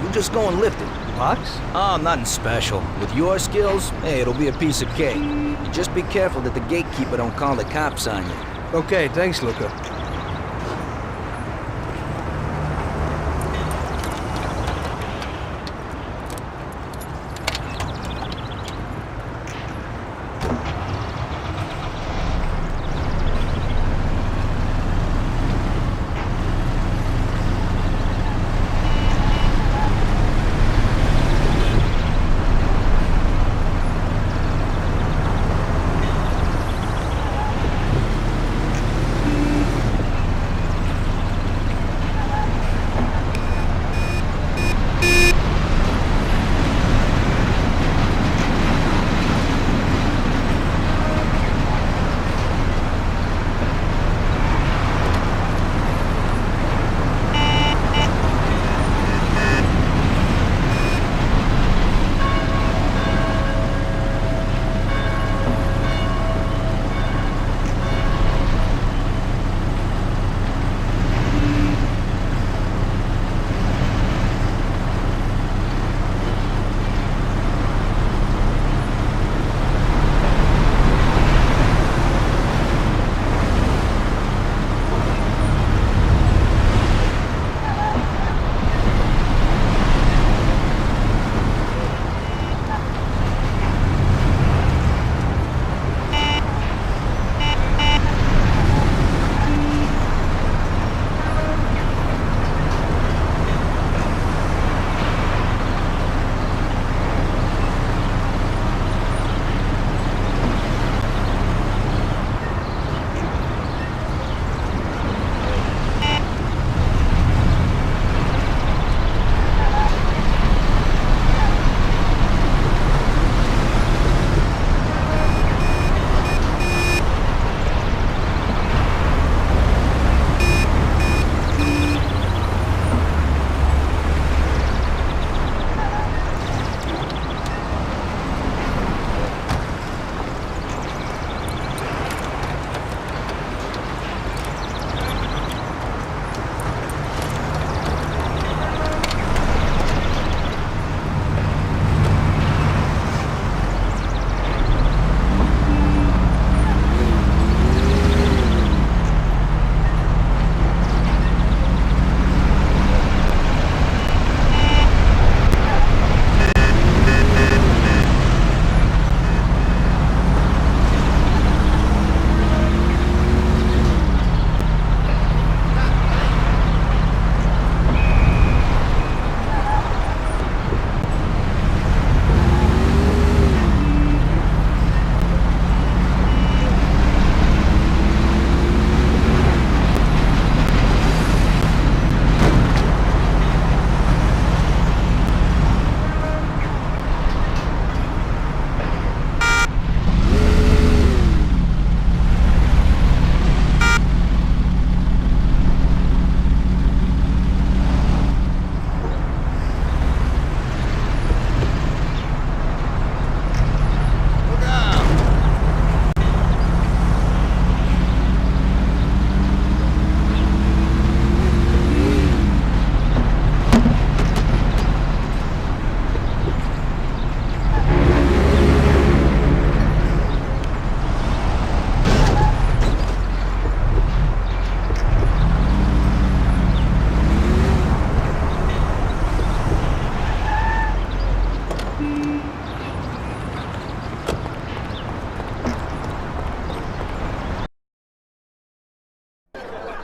You just go and lift it. Box? Oh, nothing special. With your skills, hey, it'll be a piece of cake. You just be careful that the gatekeeper don't call the cops on you. Okay, thanks, Luca.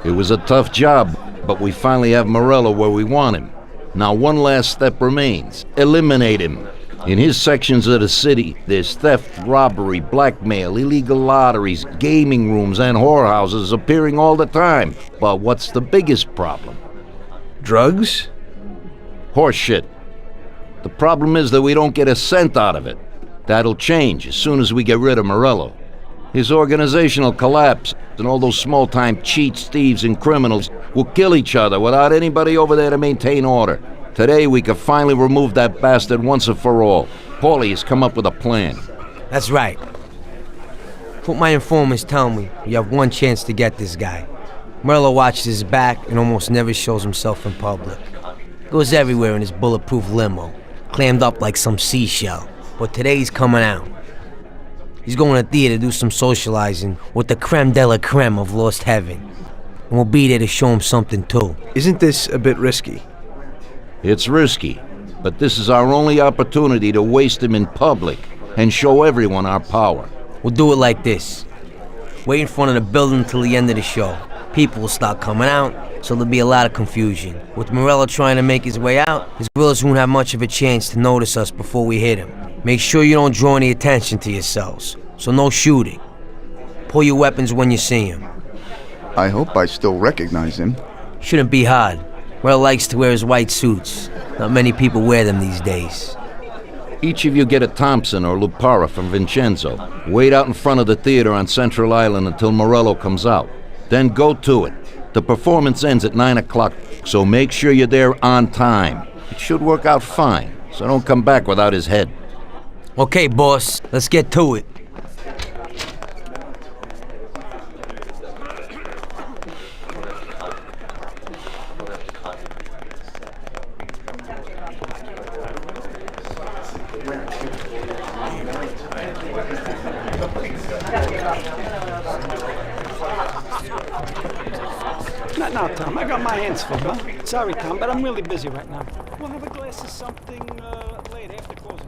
It was a tough job, but we finally have Morello where we want him. Now one last step remains. Eliminate him. In his sections of the city, there's theft, robbery, blackmail, illegal lotteries, gaming rooms, and whorehouses appearing all the time. But what's the biggest problem? Drugs? Horseshit. The problem is that we don't get a cent out of it. That'll change as soon as we get rid of Morello. His organization will collapse, and all those small-time cheats, thieves, and criminals will kill each other without anybody over there to maintain order. Today, we can finally remove that bastard once and for all. Paulie has come up with a plan. That's right. What my informants tell me, you have one chance to get this guy. Morello watches his back and almost never shows himself in public. Goes everywhere in his bulletproof limo, clammed up like some seashell. But today he's coming out. He's going to theater to do some socializing with the Crème De La Crème of Lost Heaven. And we'll be there to show him something too. Isn't this a bit risky? It's risky, but this is our only opportunity to waste him in public and show everyone our power. We'll do it like this. Wait in front of the building till the end of the show. People will start coming out, so there'll be a lot of confusion. With Morello trying to make his way out, his guerrillas won't have much of a chance to notice us before we hit him. Make sure you don't draw any attention to yourselves, so no shooting. Pull your weapons when you see him. I hope I still recognize him. Shouldn't be hard. Morello likes to wear his white suits. Not many people wear them these days. Each of you get a Thompson or Lupara from Vincenzo. Wait out in front of the theater on Central Island until Morello comes out. Then go to it. The performance ends at 9 o'clock, so make sure you're there on time. It should work out fine, so don't come back without his head. Okay, boss, let's get to it. Not now, Tom. I got my hands full, huh? Sorry, Tom, but I'm really busy right now. We'll have a glass of something later after closing.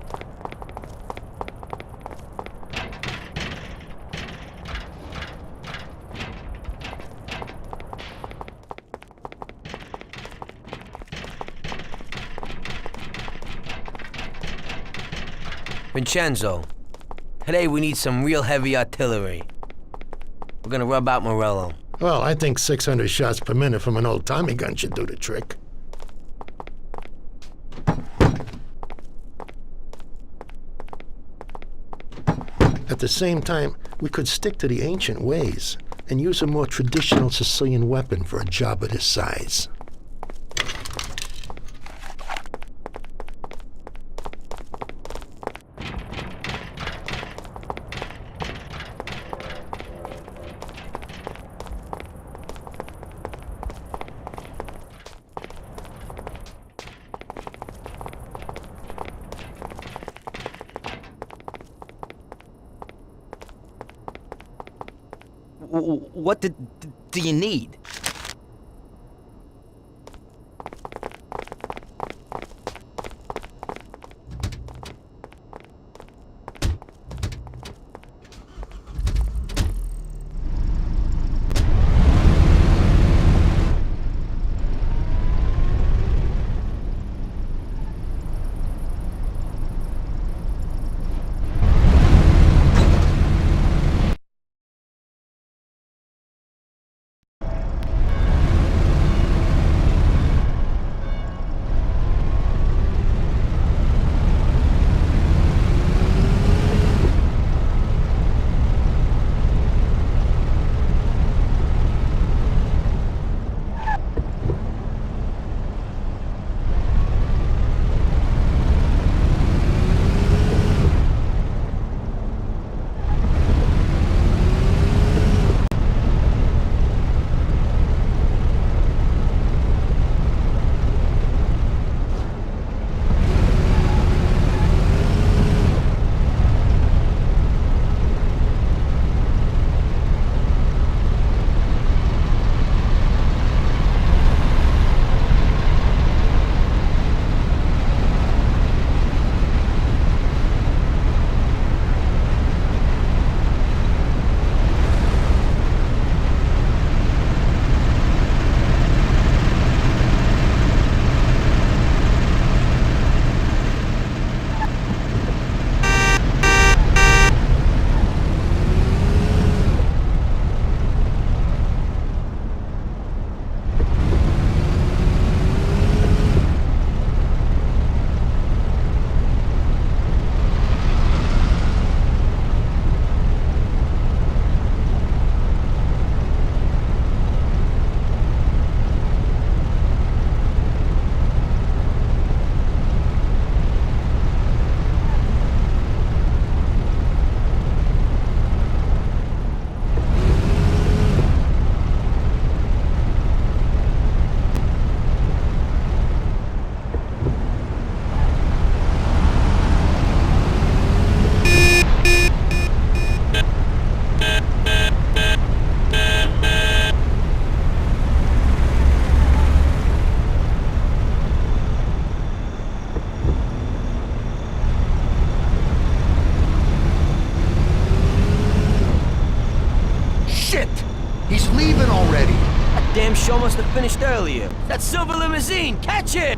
Vincenzo, today we need some real heavy artillery. We're gonna rub out Morello. Well, I think 600 shots per minute from an old Tommy gun should do the trick. At the same time, we could stick to the ancient ways and use a more traditional Sicilian weapon for a job of this size. What do you need? show must have finished earlier. That silver limousine! Catch it!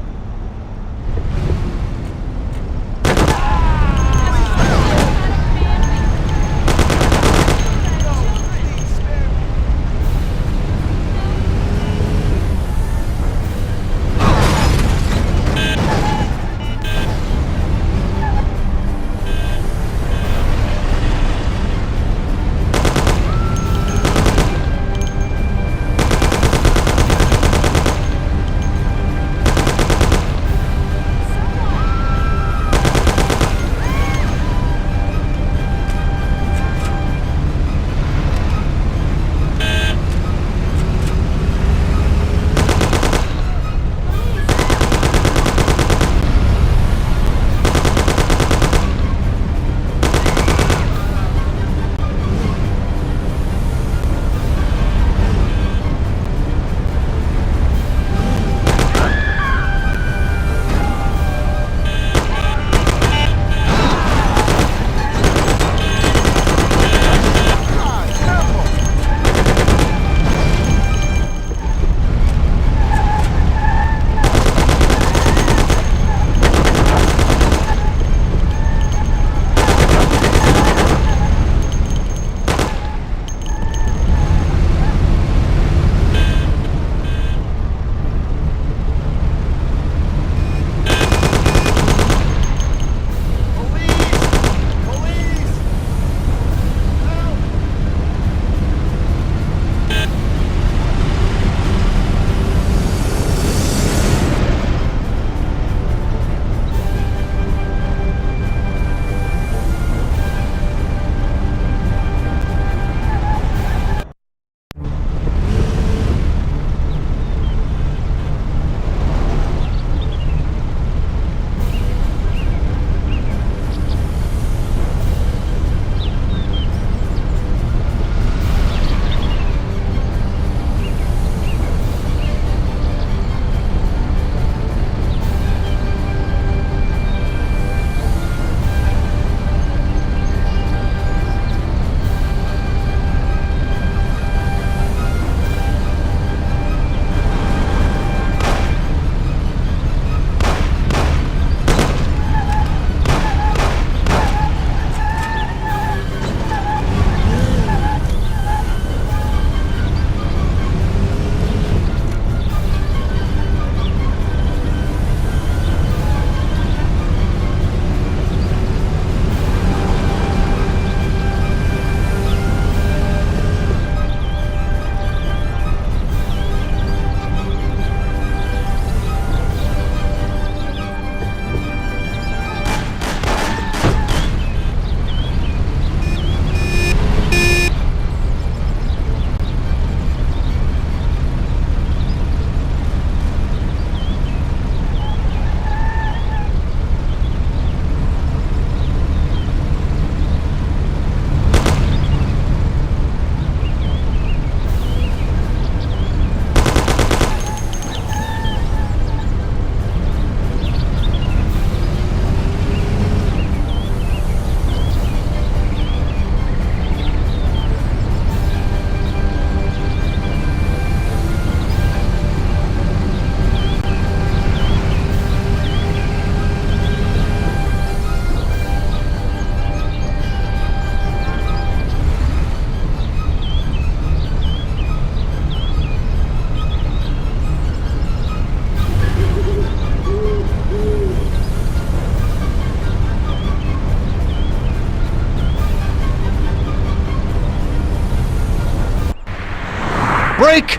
Brake!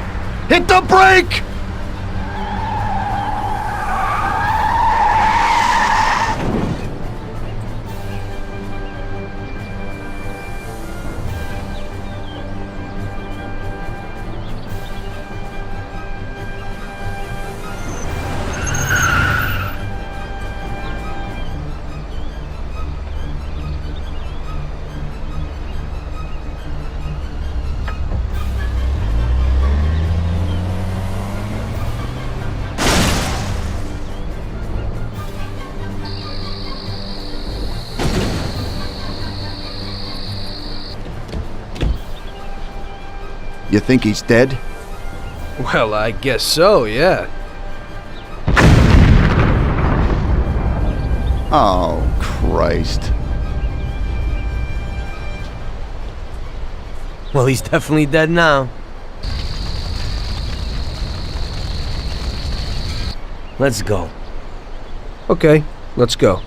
Hit the brake! You think he's dead? Well, I guess so, yeah. Oh, Christ. Well, he's definitely dead now. Let's go. Okay, let's go.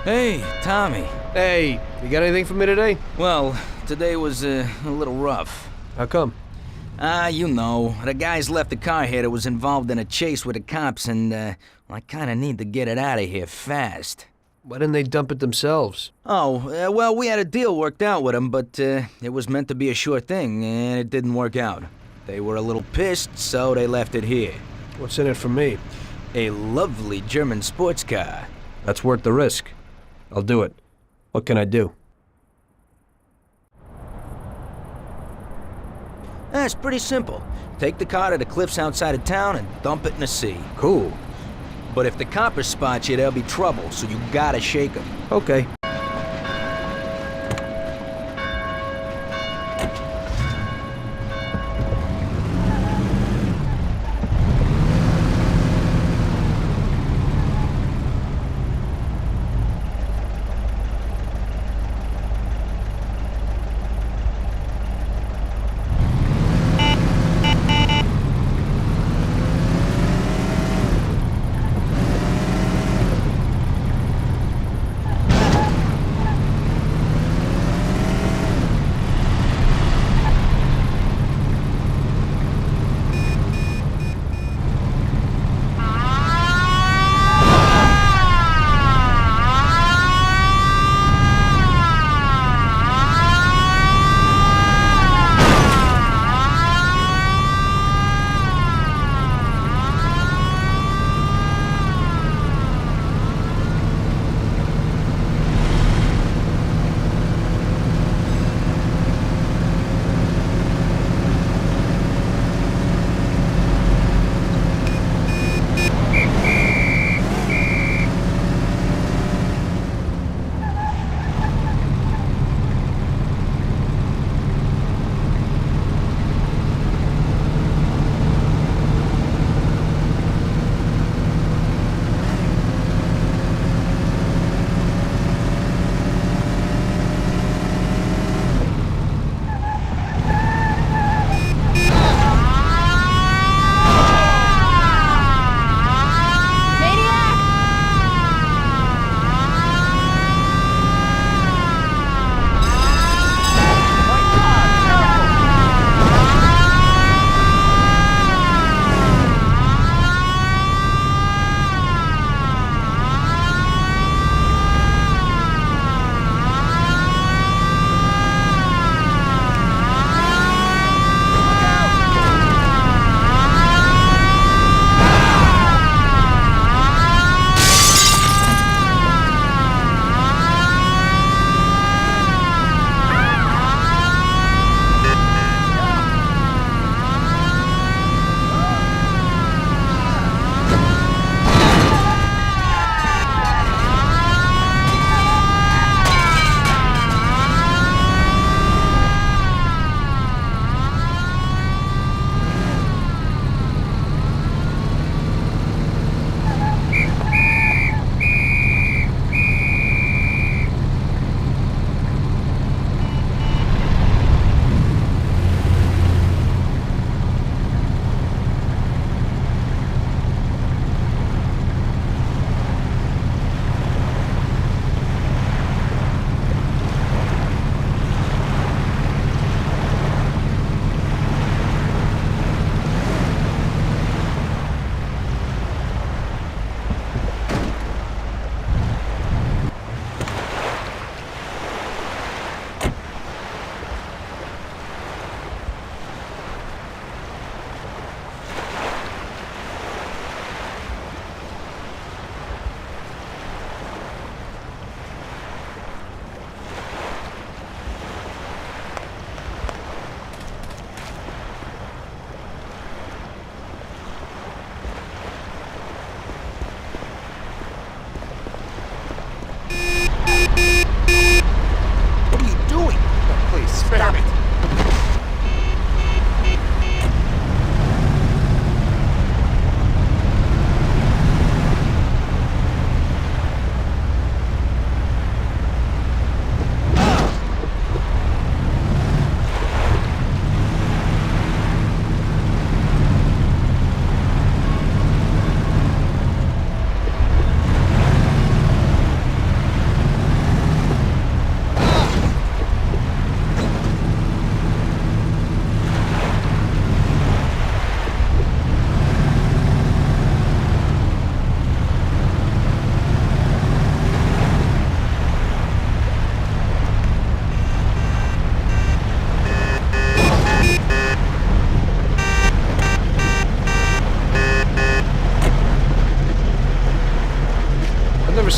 Hey, Tommy. Hey, you got anything for me today? Well, today was a little rough. How come? You know. The guys left the car here that was involved in a chase with the cops, and, well, I kinda need to get it out of here fast. Why didn't they dump it themselves? Oh, well, we had a deal worked out with them, but it was meant to be a sure thing, and it didn't work out. They were a little pissed, so they left it here. What's in it for me? A lovely German sports car. That's worth the risk. I'll do it. What can I do? It's pretty simple. Take the car to the cliffs outside of town and dump it in the sea. Cool. But if the coppers spot you, there'll be trouble, so you gotta shake them. Okay.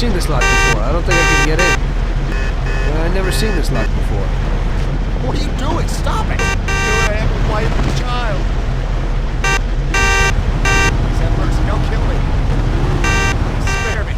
seen this lot before. I don't think I can get in. I never seen this lot before. What are you doing? Stop it! You're a having a wife and a child. Have mercy, don't kill me. Spare me.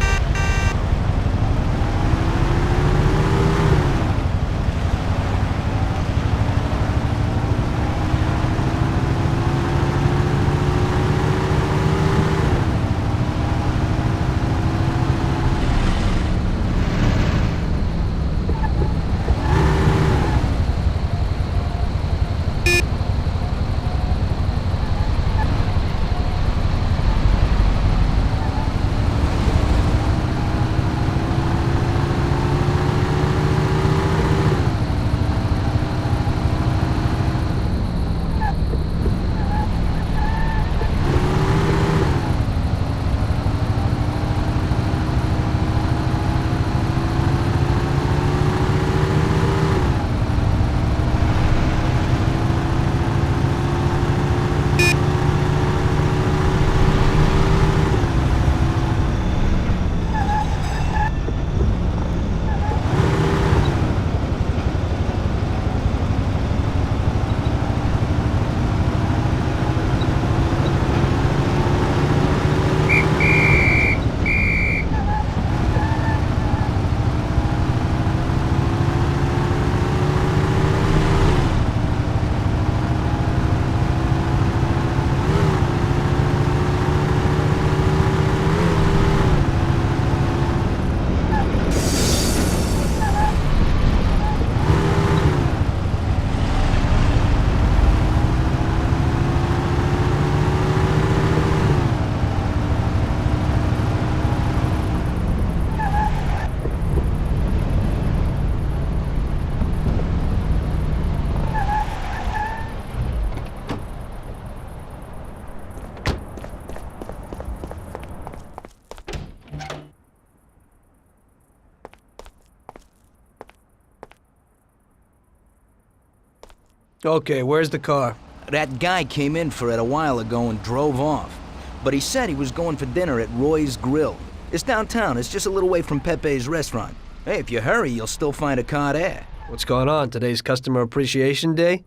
Okay, where's the car? That guy came in for it a while ago and drove off. But he said he was going for dinner at Roy's Grill. It's downtown. It's just a little way from Pepe's restaurant. Hey, if you hurry, you'll still find a car there. What's going on? Today's Customer Appreciation Day?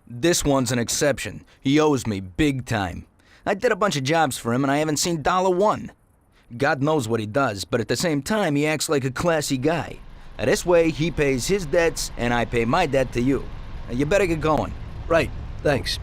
This one's an exception. He owes me big time. I did a bunch of jobs for him and I haven't seen $1. God knows what he does, but at the same time, he acts like a classy guy. This way, he pays his debts and I pay my debt to you. Now, you better get going. Right. Thanks.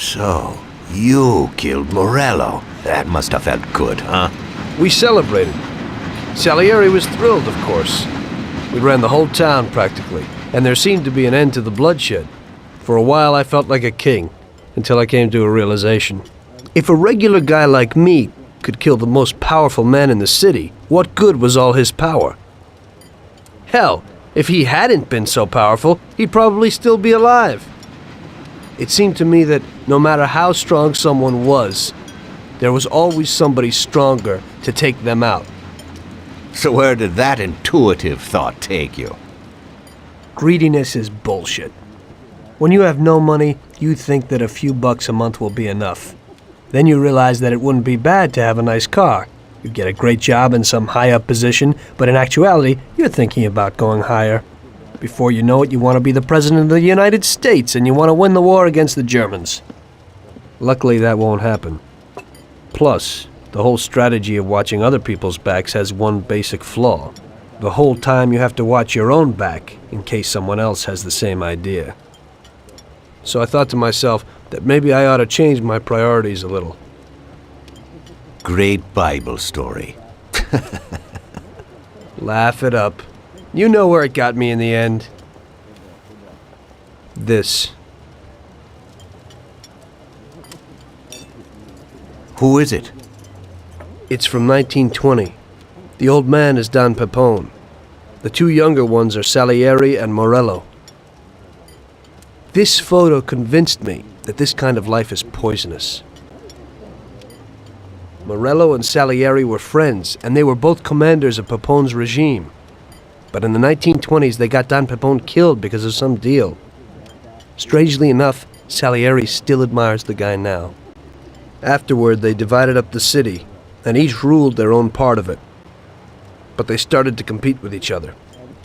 So, you killed Morello. That must have felt good, huh? We celebrated. Salieri was thrilled, of course. We ran the whole town, practically, and there seemed to be an end to the bloodshed. For a while, I felt like a king, until I came to a realization. If a regular guy like me could kill the most powerful man in the city, what good was all his power? Hell, if he hadn't been so powerful, he'd probably still be alive. It seemed to me that no matter how strong someone was, there was always somebody stronger to take them out. So where did that intuitive thought take you? Greediness is bullshit. When you have no money, you think that a few bucks a month will be enough. Then you realize that it wouldn't be bad to have a nice car. You get a great job in some high-up position, but in actuality, you're thinking about going higher. Before you know it, you want to be the President of the United States, and you want to win the war against the Germans. Luckily, that won't happen. Plus, the whole strategy of watching other people's backs has one basic flaw. The whole time you have to watch your own back, in case someone else has the same idea. So I thought to myself that maybe I ought to change my priorities a little. Great Bible story. Laugh it up. You know where it got me in the end. This. Who is it? It's from 1920. The old man is Don Pepone. The two younger ones are Salieri and Morello. This photo convinced me that this kind of life is poisonous. Morello and Salieri were friends, and they were both commanders of Pepone's regime. But in the 1920s, they got Don Pepone killed because of some deal. Strangely enough, Salieri still admires the guy now. Afterward, they divided up the city, and each ruled their own part of it. But they started to compete with each other.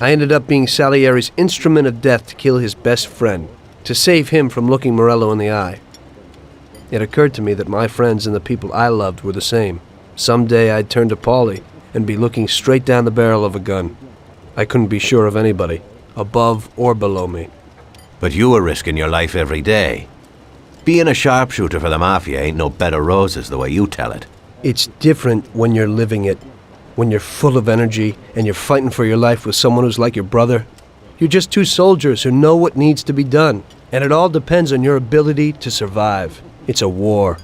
I ended up being Salieri's instrument of death to kill his best friend, to save him from looking Morello in the eye. It occurred to me that my friends and the people I loved were the same. Someday I'd turn to Paulie and be looking straight down the barrel of a gun. I couldn't be sure of anybody, above or below me. But you were risking your life every day. Being a sharpshooter for the Mafia ain't no bed of roses the way you tell it. It's different when you're living it. When you're full of energy and you're fighting for your life with someone who's like your brother. You're just two soldiers who know what needs to be done, and it all depends on your ability to survive. It's a war.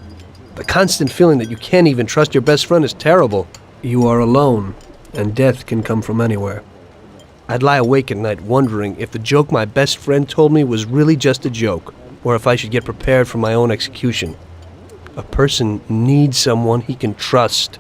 The constant feeling that you can't even trust your best friend is terrible. You are alone, and death can come from anywhere. I'd lie awake at night wondering if the joke my best friend told me was really just a joke, or if I should get prepared for my own execution. A person needs someone he can trust.